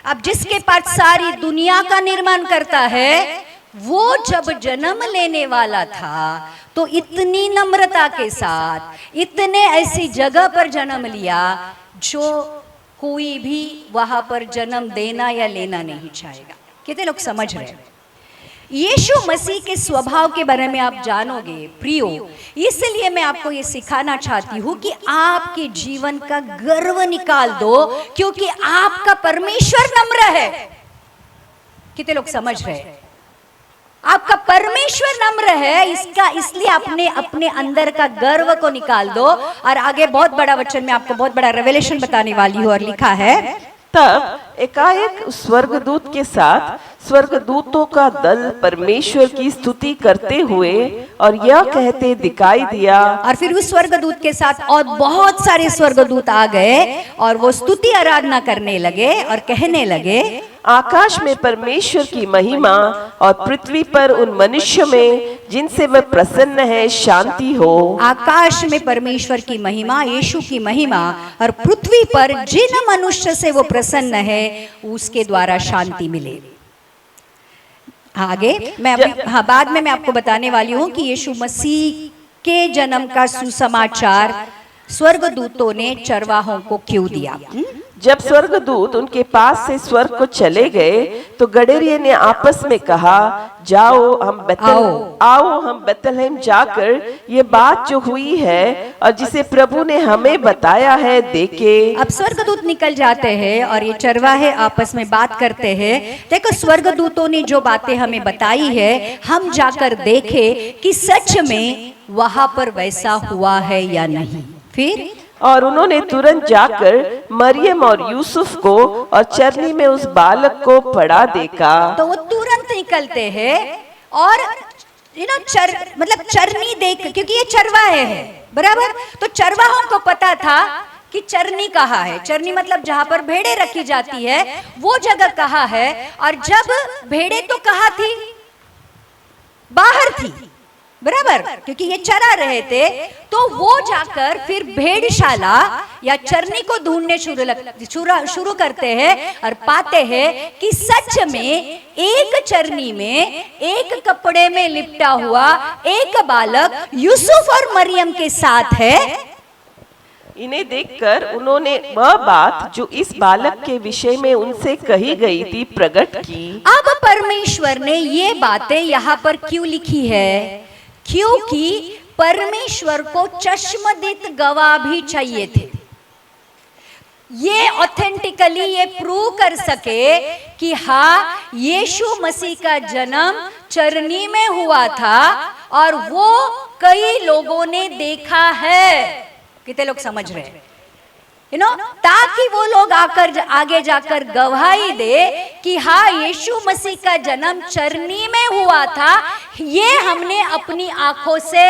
अब जिसके पास सारी दुनिया का निर्माण करता है, वो जब जन्म लेने वाला था तो इतनी नम्रता के साथ इतने ऐसी जगह पर जन्म लिया जो कोई भी वहां पर जन्म देना या लेना नहीं चाहेगा। कितने लोग समझ रहे हैं? यीशु मसीह के स्वभाव के बारे में आप जानोगे प्रियो, इसलिए मैं आपको ये सिखाना चाहती हूँ कि आपके जीवन का गर्व निकाल दो, क्योंकि आपका परमेश्वर नम्र है। कितने लोग समझ रहे हैं? आपका परमेश्वर नम्र है, इसका इसलिए आपने अपने अंदर का गर्व को निकाल दो। और आगे बहुत बड़ा वचन में आपको बहुत बड़ा रेवलेशन बताने वाली हूँ, और लिखा है, तब एकाएक स्वर्गदूत के साथ स्वर्गदूतों का दल परमेश्वर की स्तुति करते हुए और यह कहते दिखाई दिया। और फिर उस स्वर्गदूत के साथ और बहुत सारे स्वर्गदूत आ गए और वो स्तुति आराधना करने लगे और कहने लगे, आकाश में परमेश्वर की महिमा और पृथ्वी पर उन मनुष्य में जिनसे वह प्रसन्न है शांति हो। आकाश में परमेश्वर की महिमा, यीशु की महिमा, और पृथ्वी पर जिन मनुष्य से वो प्रसन्न है उसके द्वारा शांति मिले। आगे मैं बाद में मैं आपको बताने वाली हूँ कि यीशु मसीह के जन्म का सुसमाचार स्वर्गदूतों ने चरवाहों को क्यों दिया। जब स्वर्गदूत उनके पास से स्वर्ग को चले गए तो गडरिये ने आपस में कहा, आओ हम बेथलेम जाकर ये बात जो हुई है और जिसे प्रभु ने हमें बताया है देखे। अब स्वर्गदूत निकल जाते हैं और ये चरवाहे आपस में बात करते हैं, देखो स्वर्गदूतों ने जो बातें हमें बताई है हम जाकर देखे कि सच में वहां पर वैसा हुआ है या नहीं। फिर और उन्होंने तुरंत जाकर मरियम और यूसुफ को और चरनी में उस बालक को पड़ा देखा। तो वो तुरंत निकलते हैं और मतलब चरनी देख, क्योंकि ये चरवाहे है बराबर, तो चरवाहों को पता था कि चरनी कहाँ है। चरनी मतलब जहाँ पर भेड़े रखी जाती है वो जगह कहाँ है। और जब भेड़े तो कहाँ थी? बाहर थी बराबर, क्योंकि ये चरा रहे थे। तो वो जाकर फिर भेड़शाला या चरनी को ढूंढने शुरू करते हैं और पाते हैं कि सच में एक चरनी में एक कपड़े में लिपटा हुआ एक बालक यूसुफ और मरियम के साथ है। इन्हें देखकर उन्होंने वह बात जो इस बालक के विषय में उनसे कही गई थी प्रकट की। अब परमेश्वर ने ये बातें यहाँ पर क्यों लिखी है? क्योंकि परमेश्वर को चश्मदीद गवाह भी चाहिए थे। ये ऑथेंटिकली ये प्रूव कर सके कि हाँ यीशु मसीह का जन्म चरनी में हुआ था और वो कई लोगों ने देखा है। कितने लोग समझ रहे हैं? ताकि वो लोग आगे जाकर गवाही दे कि हाँ यीशु मसीह का जन्म चरनी में हुआ था, ये हमने अपनी आंखों से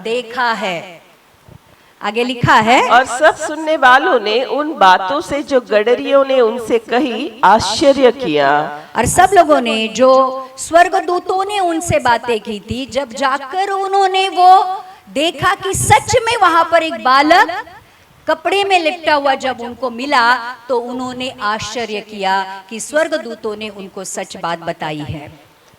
देखा है। आगे लिखा है, और सब सुनने वालों ने उन बातों से जो गडरियों ने उनसे कही आश्चर्य किया। और सब लोगों ने जो स्वर्गदूतों ने उनसे बातें की थी, जब जाकर उन्होंने वो देखा कि सच में वहां पर एक बालक कपड़े में लिपटा हुआ जब उनको मिला तो उन्होंने आश्चर्य किया कि स्वर्गदूतों ने उनको सच बात बताई है।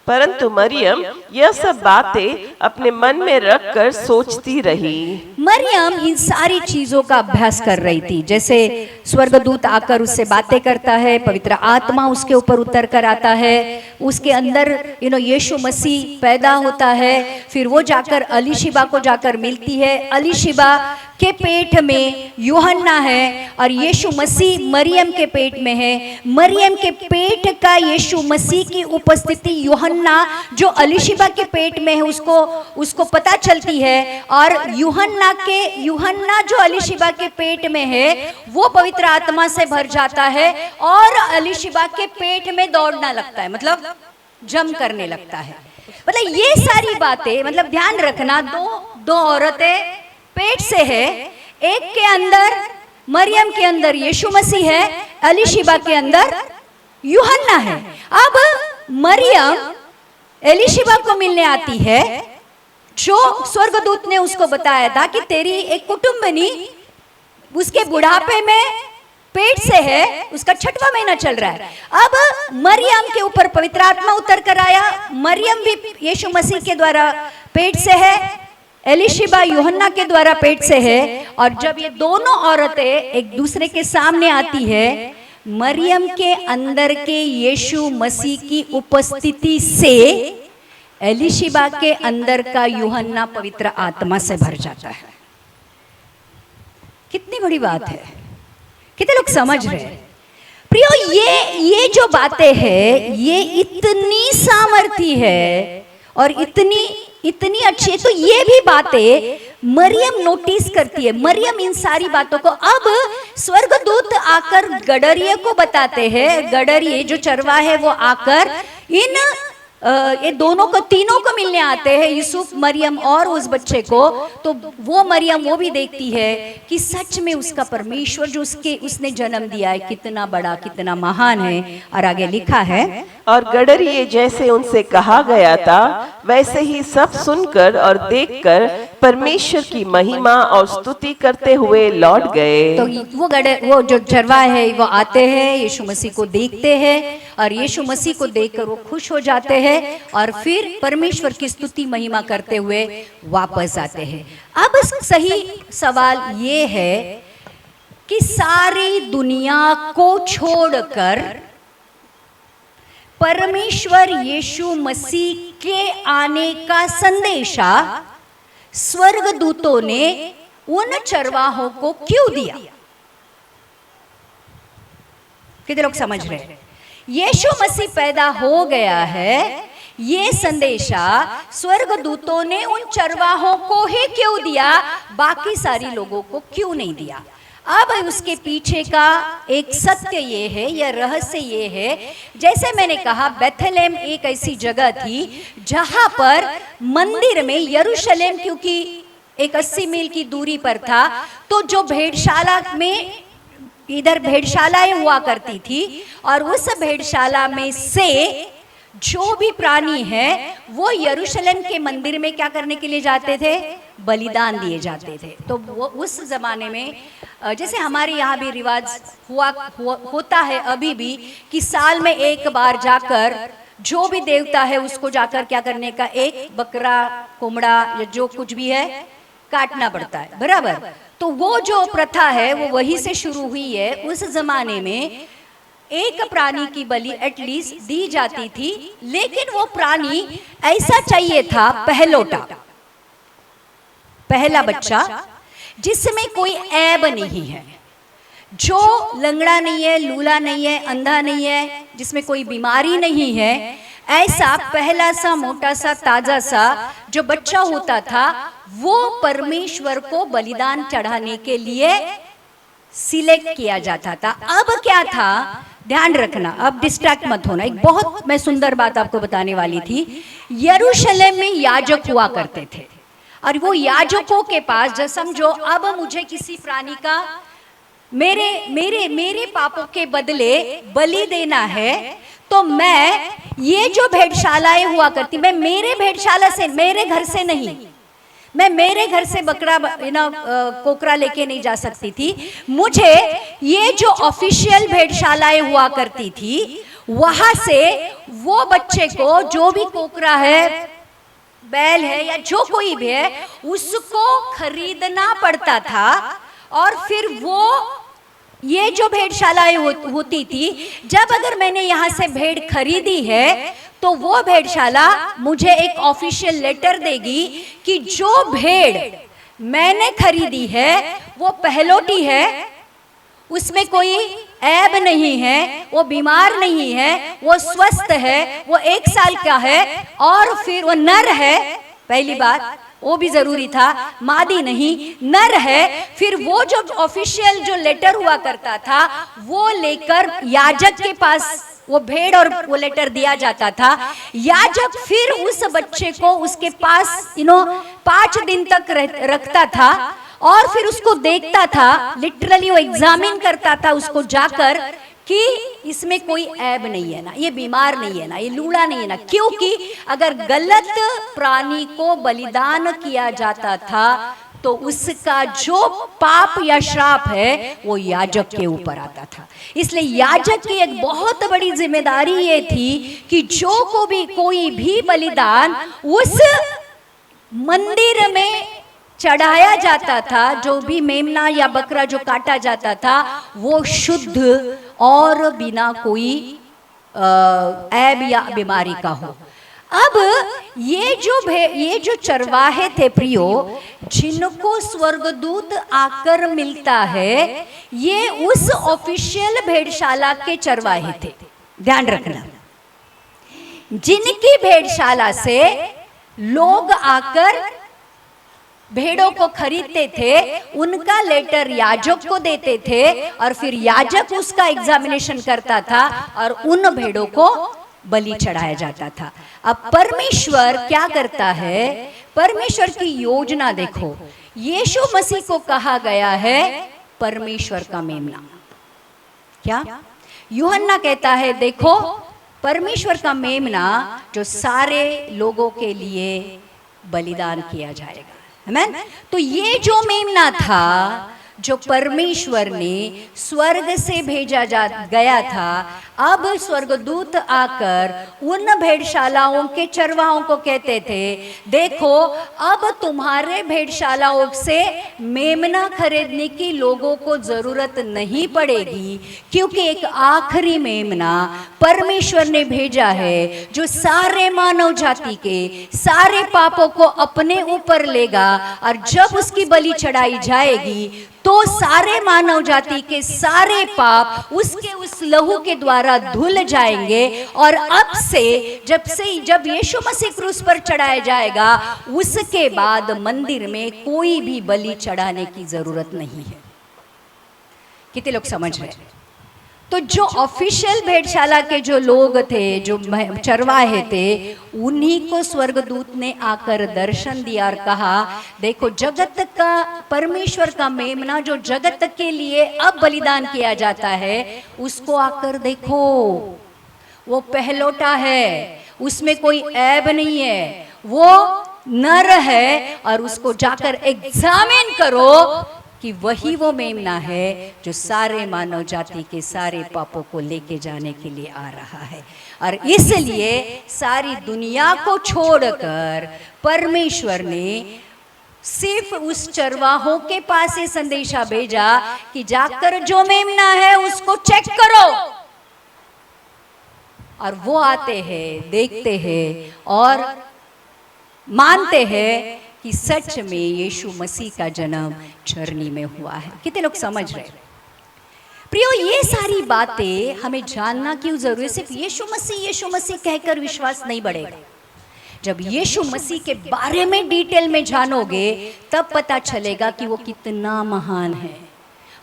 परंतु मरियम यह सब बातें अपने मन में रखकर सोचती रही। मरियम इन सारी चीजों का अभ्यास कर रही थी। जैसे स्वर्गदूत आकर उससे बातें करता है, पवित्र आत्मा उसके ऊपर उतर कर आता है, उसके अंदर यीशु मसीह पैदा होता है, फिर वो जाकर अलीशिबा को जाकर मिलती है। अलीशिबा के पेट में यूहन्ना है और यीशु मसीह मरियम के पेट में है। मरियम के पेट का यीशु मसीह की उपस्थिति यूहन्ना जो अलीशिबा के पेट में है उसको पता चलती है, और यूहन्ना जो अलीशिबा के पेट में है वो पवित्र आत्मा से भर जाता है और अलीशिबा के पेट में दौड़ना लगता है, मतलब जम करने लगता है। मतलब ये सारी बातें, मतलब ध्यान रखना, दो औरतें पेट से है, एक के अंदर मरियम के अंदर यीशु मसीह है, अलीशिबा के अंदर यूहन्ना है। अब मरियम एलीशिबा को मिलने आती है, जो स्वर्गदूत ने उसको बताया था कि तेरी एक कुटुंबनी उसके बुढ़ापे में पेट से है, उसका 6वां महीना चल रहा है। अब मरियम के ऊपर पवित्र आत्मा उतर कर आया। मरियम भी यीशु मसीह के द्वारा पेट से है, एलीशिबा यूहन्ना के द्वारा पेट से है, और जब ये दोनों औरतें एक दूसरे के सामने आती है, मरियम के अंदर के यीशु मसीह की उपस्थिति से एलीशिबा के अंदर का यूहन्ना पवित्र आत्मा से भर जाता है। कितनी बड़ी बात है, कितने लोग समझ रहे हैं? प्रियो, ये जो बातें हैं ये इतनी सामर्थी है और इतनी अच्छी है। तो ये भी बातें मरियम नोटिस करती है। मरियम इन सारी बातों को, अब स्वर्गदूत आकर गडरिये को बताते हैं, गडरिये जो चरवाहे वो आकर ये दोनों को, तीनों को मिलने आते हैं, यूसुफ, मरियम और उस बच्चे को। तो वो मरियम वो भी देखती है कि सच में उसका परमेश्वर जो उसने जन्म दिया है कितना बड़ा, कितना महान है। और आगे लिखा है, और गडरिये जैसे उनसे कहा गया था वैसे ही सब सुनकर और देखकर परमेश्वर की महिमा और स्तुति करते हुए लौट गए। तो वो जो चरवाहे है वो आते हैं, यीशु मसीह को देखते हैं और यीशु मसीह को देखकर वो खुश हो जाते हैं और फिर परमेश्वर की स्तुति महिमा करते हुए वापस आते हैं। अब सही सवाल ये है कि सारी दुनिया को छोड़कर परमेश्वर यीशु मसीह के आने का संदेशा स्वर्गदूतों ने उन चरवाहों को क्यों दिया? कितने लोग समझ रहे हैं? यीशु मसीह पैदा हो गया है, ये संदेशा स्वर्गदूतों ने उन चरवाहों को ही क्यों दिया, बाकी सारी लोगों को क्यों नहीं दिया? अब उसके पीछे का एक सत्य ये है, यह रहस्य ये है, जैसे मैंने कहा बेथलेम एक ऐसी जगह थी जहां पर मंदिर में, यरूशलेम क्योंकि एक 80 मील की दूरी पर था, तो जो भेड़शाला में, इधर भेड़शालाएं हुआ करती थी और उस भेड़शाला में से जो भी प्राणी है वो यरूशलेम के मंदिर में क्या करने के लिए जाते थे? बलिदान दिए जाते थे। तो वो उस जमाने में, जैसे हमारे यहाँ भी रिवाज होता है अभी भी, कि साल में एक बार जाकर जो भी देवता है उसको जाकर क्या करने का, एक बकरा, कोमड़ा या जो कुछ भी है काटना पड़ता है, बराबर। तो वो जो प्रथा है वो वहीं से शुरू हुई है। उस जमाने में एक प्राणी की बलि एटलीस्ट दी जाती थी, लेकिन वो प्राणी ऐसा चाहिए था पहलोटा, पहला बच्चा जिसमें कोई ऐब नहीं है, जो लंगड़ा नहीं है, लूला नहीं है, अंधा नहीं है, जिसमें कोई बीमारी नहीं है, ऐसा पहला सा मोटा सा ताजा सा जो बच्चा होता था वो परमेश्वर को बलिदान चढ़ाने के लिए सिलेक्ट किया जाता था। अब क्या था, ध्यान रखना, अब डिस्ट्रैक्ट मत होना, एक बहुत मैं सुंदर बात आपको बताने वाली थी। यरूशलेम में याजक हुआ करते थे और वो याजकों के पास, जब समझो अब मुझे किसी प्राणी का मेरे पापों के बदले बलि देना है, तो मैं ये जो भेड़शालाएं हुआ करती, मैं मेरे भेड़शाला से, मेरे घर से नहीं, मैं मेरे घर से बकरा कोकरा लेके नहीं जा सकती थी। मुझे ये जो ऑफिशियल भेड़शालाएं हुआ करती थी वहां से वो बच्चे को, जो भी कोकरा है, बैल है या जो कोई भी है, उसको खरीदना पड़ता था। और फिर वो ये जो भेड़शालाएं होती थी, जब अगर मैंने यहाँ से भेड़ खरीदी है तो वो भेड़शाला मुझे एक ऑफिशियल लेटर देगी कि जो भेड़ मैंने खरीदी है वो पहलोटी है, उसमें कोई ऐब नहीं है, वो बीमार नहीं है, वो स्वस्थ है, वो 1 साल का है, और फिर वो नर है। पहली बात वो भी जरूरी था, मादी नहीं, नर है। फिर वो जो ऑफिशियल जो लेटर हुआ करता था वो लेकर याजक के पास वो भेड़ और वो लेटर दिया जाता था। याजक फिर उस बच्चे को उसके पास 5 दिन तक रखता था और फिर उसको देखता था, लिटरली वो एग्जामिन करता था उसको जाकर कि इसमें कोई ऐब नहीं है ना, ये बीमार नहीं है ना, ये लूला नहीं है ना। क्योंकि अगर गलत प्राणी को बलिदान किया जाता था तो उसका जो पाप या श्राप है वो याजक के ऊपर आता था। इसलिए याजक की एक बहुत बड़ी जिम्मेदारी ये थी कि जो को भी कोई भी बलिदान उस मंदिर में चढ़ाया जाता था, जो भी मेमना या बकरा जो काटा जाता था, वो शुद्ध और बिना कोई ऐब या बीमारी का हो। अब ये जो चरवाहे थे प्रियो, जिनको स्वर्गदूत आकर मिलता है, ये उस ऑफिशियल भेड़शाला के चरवाहे थे। ध्यान रखना, जिनकी भेड़शाला से लोग आकर भेड़ों को खरीदते थे, उनका लेटर याजक को देते थे और फिर याजक उसका एग्जामिनेशन करता था और उन भेड़ों को बलि चढ़ाया जाता था। अब परमेश्वर क्या करता है, परमेश्वर की योजना देखो। यीशु मसीह को कहा गया है परमेश्वर का मेमना। क्या यूहन्ना कहता है, देखो परमेश्वर का मेमना जो सारे लोगों के लिए बलिदान किया जाएगा। आमीन। तो ये जो मेमना था जो परमेश्वर ने स्वर्ग से भेजा गया था, अब स्वर्गदूत आकर उन भेड़शालाओं के चरवाहों को कहते थे, देखो अब तुम्हारे भेड़शालाओं से मेमना खरीदने की लोगों को जरूरत नहीं पड़ेगी, क्योंकि एक आखिरी मेमना परमेश्वर ने भेजा है जो सारे मानव जाति के सारे पापों को अपने ऊपर लेगा। और जब उसकी बलि चढ़ाई जाएगी तो सारे मानव जाति के सारे पाप उसके उस लहू के द्वारा धुल जाएंगे। और अब से जब यीशु मसीह क्रूस पर चढ़ाया जाएगा, उसके बाद मंदिर में कोई भी बलि चढ़ाने की जरूरत नहीं है। कितने लोग समझ रहे हैं? तो जो ऑफिशियल भेड़शाला के जो लोग थे, जो चरवाहे थे, उन्हीं को स्वर्गदूत ने आकर दर्शन दिया और कहा, देखो जगत का परमेश्वर का मेमना जो जगत के लिए अब बलिदान किया जाता है, उसको आकर देखो। वो पहलोटा है, उसमें कोई ऐब नहीं है, वो नर है, और उसको जाकर एग्जामिन करो कि वही वो मेमना है जो सारे मानव जाति के सारे पापों को लेके जाने के लिए आ रहा है। और इसलिए सारी दुनिया को छोड़कर परमेश्वर ने सिर्फ उस चरवाहों के पास ये संदेशा भेजा कि जाकर जो मेमना है उसको चेक करो। और वो आते हैं, देखते हैं और मानते हैं कि सच में यीशु मसीह का जन्म चरनी में हुआ है। कितने लोग समझ रहे? प्रियो, ये सारी बातें हमें जानना क्यों जरूरी है? सिर्फ यीशु मसीह कहकर विश्वास नहीं बढ़ेगा। जब यीशु मसीह के बारे में डिटेल में जानोगे तब पता चलेगा कि वो कितना महान है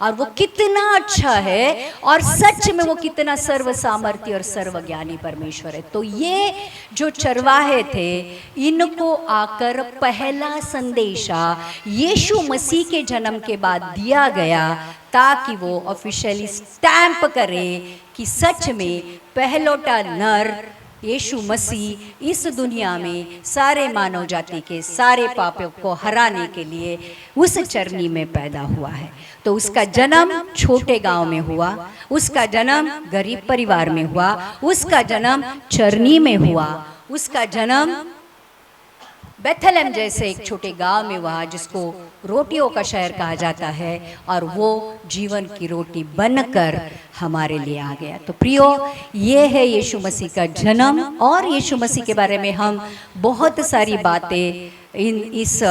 और वो कितना अच्छा है और सच में वो कितना सर्व सामर्थ्य और सर्वज्ञानी परमेश्वर है। तो ये जो चरवाहे थे, इनको आकर पहला संदेशा यीशु मसीह के जन्म के बाद दिया गया ताकि वो ऑफिशियली स्टैंप करे कि सच में पहलोटा नर यीशु मसीह इस दुनिया में सारे मानव जाति के सारे पापों को हराने के लिए उस चरनी में पैदा हुआ है। तो उसका जन्म छोटे गांव में हुआ, उसका जन्म गरीब परिवार में हुआ, उसका जन्म चरनी में हुआ, उसका जन्म बेथलेम जैसे एक छोटे गांव में हुआ जिसको रोटियों का शहर कहा जाता है, और वो जीवन की रोटी बनकर हमारे लिए आ गया। तो प्रियो, ये है यीशु मसीह का जन्म, और यीशु मसीह के बारे में हम बहुत सारी बातें इस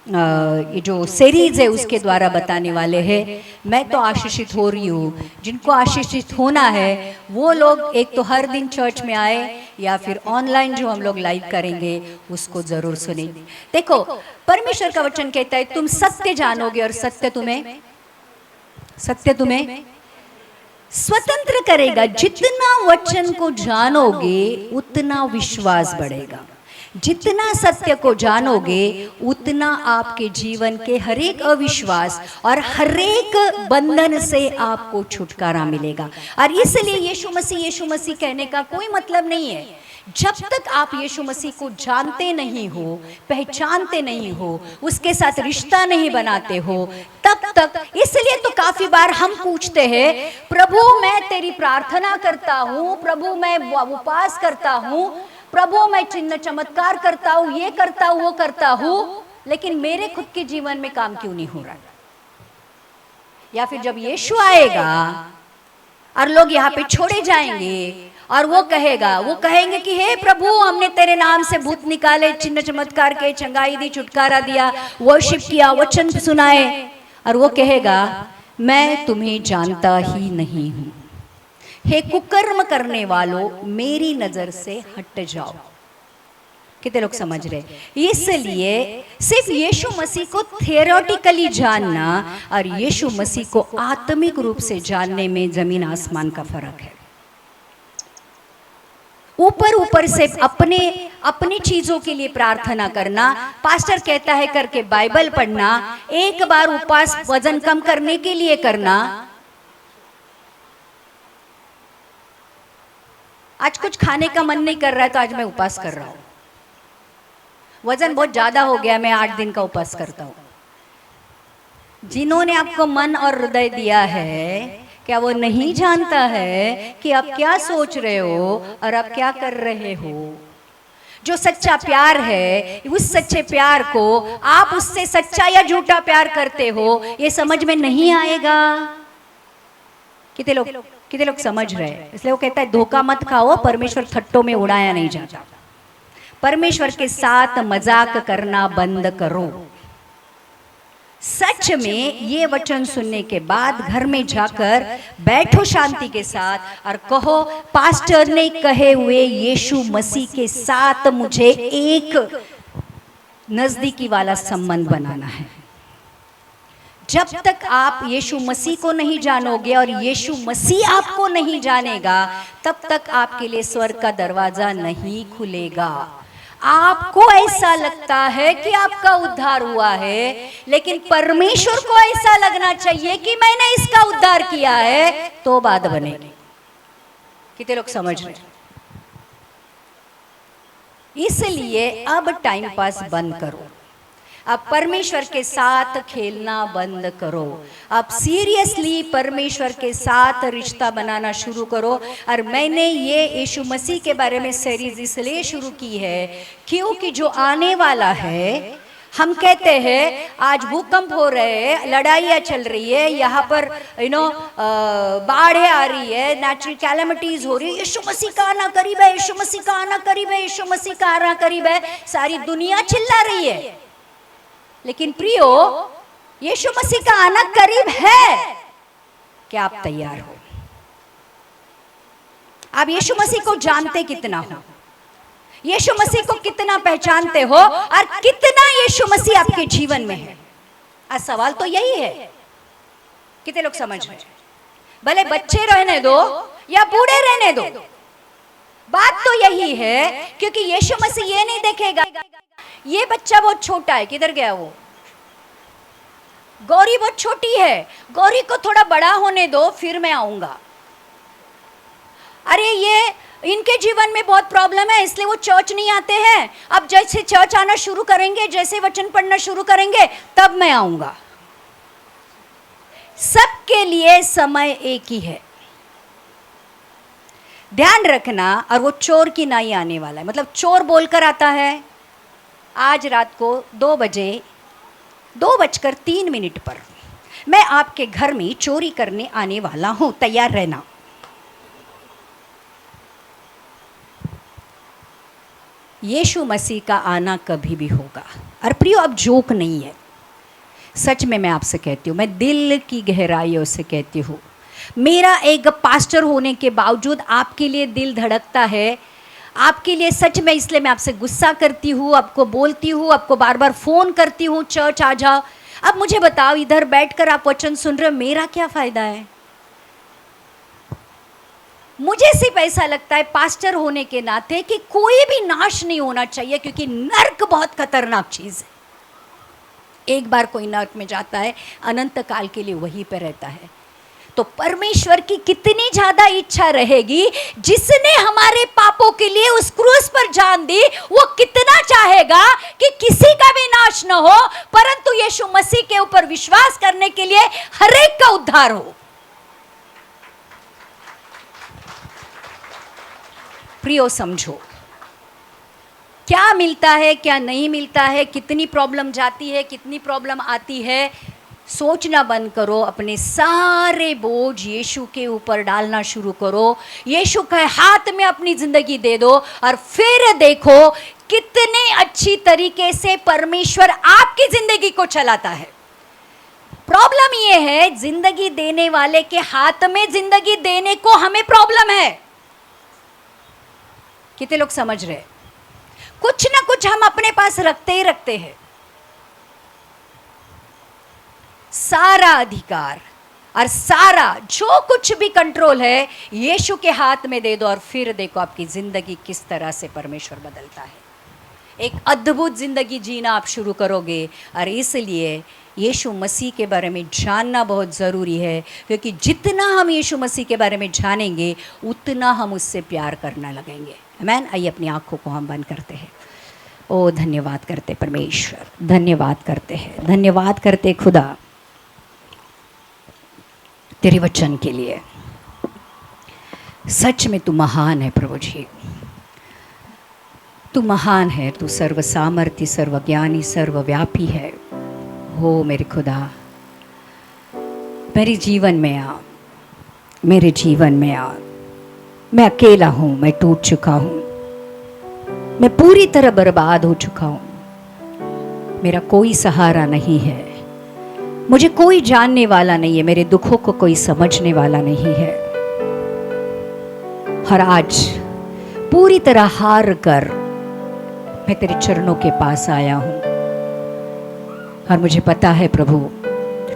ये जो सीरीज है उसके द्वारा बताने वाले हैं। मैं तो आशीषित हो रही हूँ, जिनको आशीषित होना है वो लोग एक तो हर दिन चर्च में आए, या फिर ऑनलाइन जो हम लोग लाइव करेंगे उसको जरूर सुने। देखो, परमेश्वर का वचन कहता है तुम सत्य जानोगे और सत्य तुम्हें स्वतंत्र करेगा। जितना वचन को जानोगे उतना विश्वास बढ़ेगा, जितना सत्य को जानोगे उतना आपके जीवन के हर एक अविश्वास और हर एक बंधन से आपको छुटकारा मिलेगा। और इसलिए यीशु मसीह कहने का कोई मतलब नहीं है। जब तक आप यीशु मसीह को जानते नहीं हो, पहचानते नहीं हो, उसके साथ रिश्ता नहीं बनाते हो, तब तक। इसलिए तो काफी बार हम पूछते हैं, प्रभु मैं तेरी प्रार्थना करता हूँ, प्रभु मैं उपवास करता हूँ, प्रभु मैं चिन्ह चमत्कार करता हूँ, ये करता हूँ, वो करता हूँ, लेकिन मेरे खुद के जीवन में काम क्यों नहीं हो रहा? या फिर जब यीशु आएगा और लोग यहाँ पे छोड़े जाएंगे और वो कहेंगे कि हे प्रभु, हमने तेरे नाम से भूत निकाले, चिन्ह चमत्कार के, चंगाई दी, छुटकारा दिया, वर्शिप किया, वचन सुनाए, और वो कहेगा मैं तुम्हें जानता ही नहीं हूं, हे कुकर्म करने वालों, मेरी नजर से हट जाओ। कितने लोग समझ रहे? इसलिए सिर्फ यीशु मसीह को थियोरेटिकली जानना और यीशु मसीह को आत्मिक रूप से जानने में जमीन आसमान का फर्क है। ऊपर से अपनी चीजों के लिए प्रार्थना करना, पास्टर कहता है करके बाइबल पढ़ना, एक बार उपवास वजन कम करने के लिए करना। आज कुछ खाने का मन नहीं कर रहा है तो आज मैं उपवास कर रहा हूं। वजन बहुत ज्यादा हो गया, मैं 8 दिन का उपवास करता हूं। जिन्होंने आपको मन और हृदय दिया है, क्या वो नहीं जानता है कि आप क्या सोच रहे हो और आप क्या कर रहे हो? जो सच्चा प्यार है, उस सच्चे प्यार को आप उससे सच्चा या झूठा प्यार करते हो, ये समझ में नहीं आएगा। कितने लोग समझ रहे हैं? इसलिए वो कहता है धोखा मत खाओ, परमेश्वर थट्टों में उड़ाया नहीं जाता। परमेश्वर के साथ मजाक करना बंद करो। सच में ये वचन सुनने के बाद घर में जाकर बैठो शांति के साथ और कहो, पास्टर ने कहे हुए यीशु मसीह के साथ मुझे एक नजदीकी वाला संबंध बनाना है। जब तक आप यीशु मसीह को नहीं जानोगे और यीशु मसीह आपको नहीं जानेगा, तब तक आपके लिए स्वर्ग का दरवाजा नहीं खुलेगा। आपको ऐसा लगता है कि आपका उद्धार हुआ है, लेकिन परमेश्वर को ऐसा लगना चाहिए कि मैंने इसका उद्धार किया है, तो बात बनेगी। कितने लोग समझ रहे? इसलिए अब टाइम पास बंद करो, अब परमेश्वर के साथ खेलना बंद करो, अब सीरियसली परमेश्वर के साथ रिश्ता बनाना शुरू करो। और मैंने ये यीशु मसीह के बारे में सीरीज इसलिए शुरू की है क्योंकि जो आने वाला है, हम कहते हैं आज भूकंप हो रहे हैं, लड़ाइयाँ चल रही है, यहाँ पर बाढ़ें आ रही है, नेचुरल कैलेमिटीज हो रही है, यीशु मसीह का आना करीब है, यीशु मसीह का आना करीब है, यीशु मसीह का आना करीब है, सारी दुनिया चिल्ला रही है। लेकिन प्रियो, यीशु मसीह का आना करीब है, क्या आप तैयार हो? आप यीशु मसीह को जानते कितना हो? यीशु मसीह को कितना पहचानते हो? और कितना यीशु मसीह आपके जीवन में है? आज सवाल तो यही है। कितने लोग समझ रहे? भले बच्चे रहने दो या बूढ़े रहने दो, बात तो यही है, क्योंकि यीशु मसीह ये नहीं देखेगा ये बच्चा बहुत छोटा है, किधर गया वो? गौरी बहुत छोटी है, गौरी को थोड़ा बड़ा होने दो फिर मैं आऊंगा। अरे ये इनके जीवन में बहुत प्रॉब्लम है इसलिए वो चर्च नहीं आते हैं। अब जैसे चर्च आना शुरू करेंगे, जैसे वचन पढ़ना शुरू करेंगे, तब मैं आऊंगा। सबके लिए समय एक ही है, ध्यान रखना। और वो चोर की नाई आने वाला है, मतलब चोर बोलकर आता है आज रात को 2:03 पर मैं आपके घर में चोरी करने आने वाला हूं, तैयार रहना। यीशु मसीह का आना कभी भी होगा। और प्रियो, अब जोक नहीं है, सच में मैं आपसे कहती हूँ, मैं दिल की गहराइयों से कहती हूँ। मेरा एक पास्टर होने के बावजूद आपके लिए दिल धड़कता है, आपके लिए सच में, इसलिए मैं आपसे गुस्सा करती हूँ, आपको बोलती हूँ, आपको बार बार फ़ोन करती हूँ, चर्च आ जाओ। अब मुझे बताओ, इधर बैठकर आप वचन सुन रहे हो, मेरा क्या फ़ायदा है? मुझे सिर्फ ऐसा लगता है पास्टर होने के नाते कि कोई भी नाश नहीं होना चाहिए, क्योंकि नर्क बहुत खतरनाक चीज़ है। एक बार कोई नर्क में जाता है, अनंत काल के लिए वहीं पर रहता है। तो परमेश्वर की कितनी ज्यादा इच्छा रहेगी, जिसने हमारे पापों के लिए उस क्रूस पर जान दी, वो कितना चाहेगा कि किसी का भी नाश न हो, परंतु यीशु मसीह के ऊपर विश्वास करने के लिए हर एक का उद्धार हो। प्रियो, समझो क्या मिलता है, क्या नहीं मिलता है, कितनी प्रॉब्लम जाती है, कितनी प्रॉब्लम आती है। सोचना बंद करो, अपने सारे बोझ यीशु के ऊपर डालना शुरू करो, यीशु के हाथ में अपनी जिंदगी दे दो, और फिर देखो कितने अच्छी तरीके से परमेश्वर आपकी जिंदगी को चलाता है। प्रॉब्लम ये है, जिंदगी देने वाले के हाथ में जिंदगी देने को हमें प्रॉब्लम है। कितने लोग समझ रहे? कुछ ना कुछ हम अपने पास रखते ही रखते हैं। सारा अधिकार और सारा जो कुछ भी कंट्रोल है यीशु के हाथ में दे दो, और फिर देखो आपकी जिंदगी किस तरह से परमेश्वर बदलता है। एक अद्भुत जिंदगी जीना आप शुरू करोगे। और इसलिए यीशु मसीह के बारे में जानना बहुत ज़रूरी है, क्योंकि जितना हम यीशु मसीह के बारे में जानेंगे उतना हम उससे प्यार करना लगेंगे। आमीन। आइए अपनी आंखों को हम बंद करते हैं। ओ धन्यवाद करते परमेश्वर, धन्यवाद करते हैं, धन्यवाद करते खुदा तेरे वचन के लिए। सच में तू महान है प्रभु जी, तू महान है, तू सर्व सामर्थ्य, सर्वज्ञानी, सर्वव्यापी है। हो मेरे खुदा, मेरे जीवन में आ, मेरे जीवन में आ। मैं अकेला हूँ, मैं टूट चुका हूँ, मैं पूरी तरह बर्बाद हो चुका हूँ। मेरा कोई सहारा नहीं है, मुझे कोई जानने वाला नहीं है, मेरे दुखों को कोई समझने वाला नहीं है। हर आज पूरी तरह हार कर मैं तेरे चरणों के पास आया हूँ, और मुझे पता है प्रभु,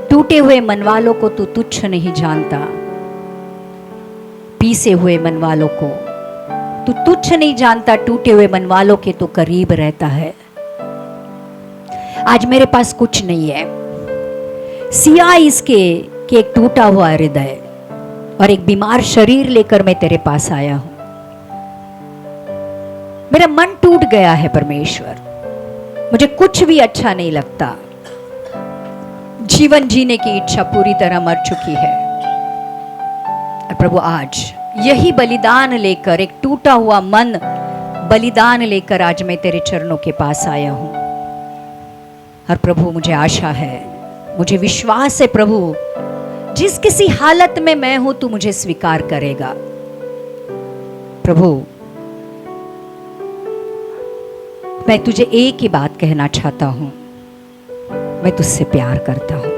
टूटे हुए मन वालों को तू तुच्छ नहीं जानता, पीसे हुए मन वालों को तू तुच्छ नहीं जानता, टूटे हुए मन वालों के तू करीब रहता है। आज मेरे पास कुछ नहीं है, सिवाय इसके कि एक टूटा हुआ हृदय और एक बीमार शरीर लेकर मैं तेरे पास आया हूं। मेरा मन टूट गया है परमेश्वर, मुझे कुछ भी अच्छा नहीं लगता, जीवन जीने की इच्छा पूरी तरह मर चुकी है। और प्रभु, आज यही बलिदान लेकर, एक टूटा हुआ मन बलिदान लेकर आज मैं तेरे चरणों के पास आया हूं। और प्रभु, मुझे आशा है, मुझे विश्वास है प्रभु, जिस किसी हालत में मैं हूं तू मुझे स्वीकार करेगा। प्रभु, मैं तुझे एक ही बात कहना चाहता हूं, मैं तुझसे प्यार करता हूं।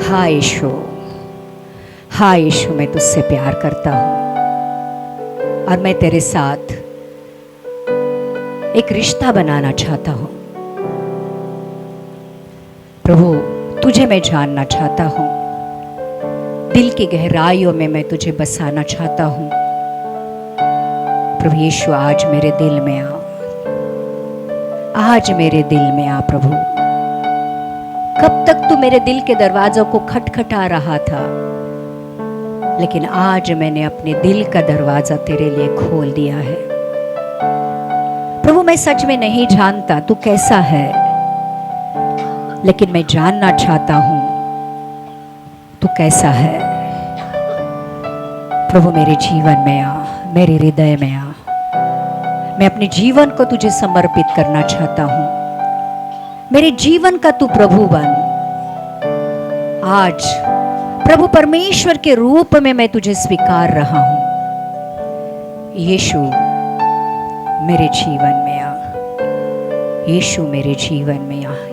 हाँ यीशु, हाँ यीशु, मैं तुझसे प्यार करता हूं और मैं तेरे साथ एक रिश्ता बनाना चाहता हूं। प्रभु, तुझे मैं जानना चाहता हूं, दिल की गहराइयों में मैं तुझे बसाना चाहता हूं। प्रभु यीशु, आज मेरे दिल में आ, आज मेरे दिल में आ। प्रभु, कब तक तू मेरे दिल के दरवाजों को खटखटा रहा था, लेकिन आज मैंने अपने दिल का दरवाजा तेरे लिए खोल दिया है। प्रभु, मैं सच में नहीं जानता तू कैसा है, लेकिन मैं जानना चाहता हूं तू कैसा है। प्रभु, मेरे जीवन में आ, मेरे हृदय में आ। मैं अपने जीवन को तुझे समर्पित करना चाहता हूं। मेरे जीवन का तू प्रभु बन। आज प्रभु परमेश्वर के रूप में मैं तुझे स्वीकार रहा हूं। यीशु मेरे जीवन में आ, यीशु मेरे जीवन में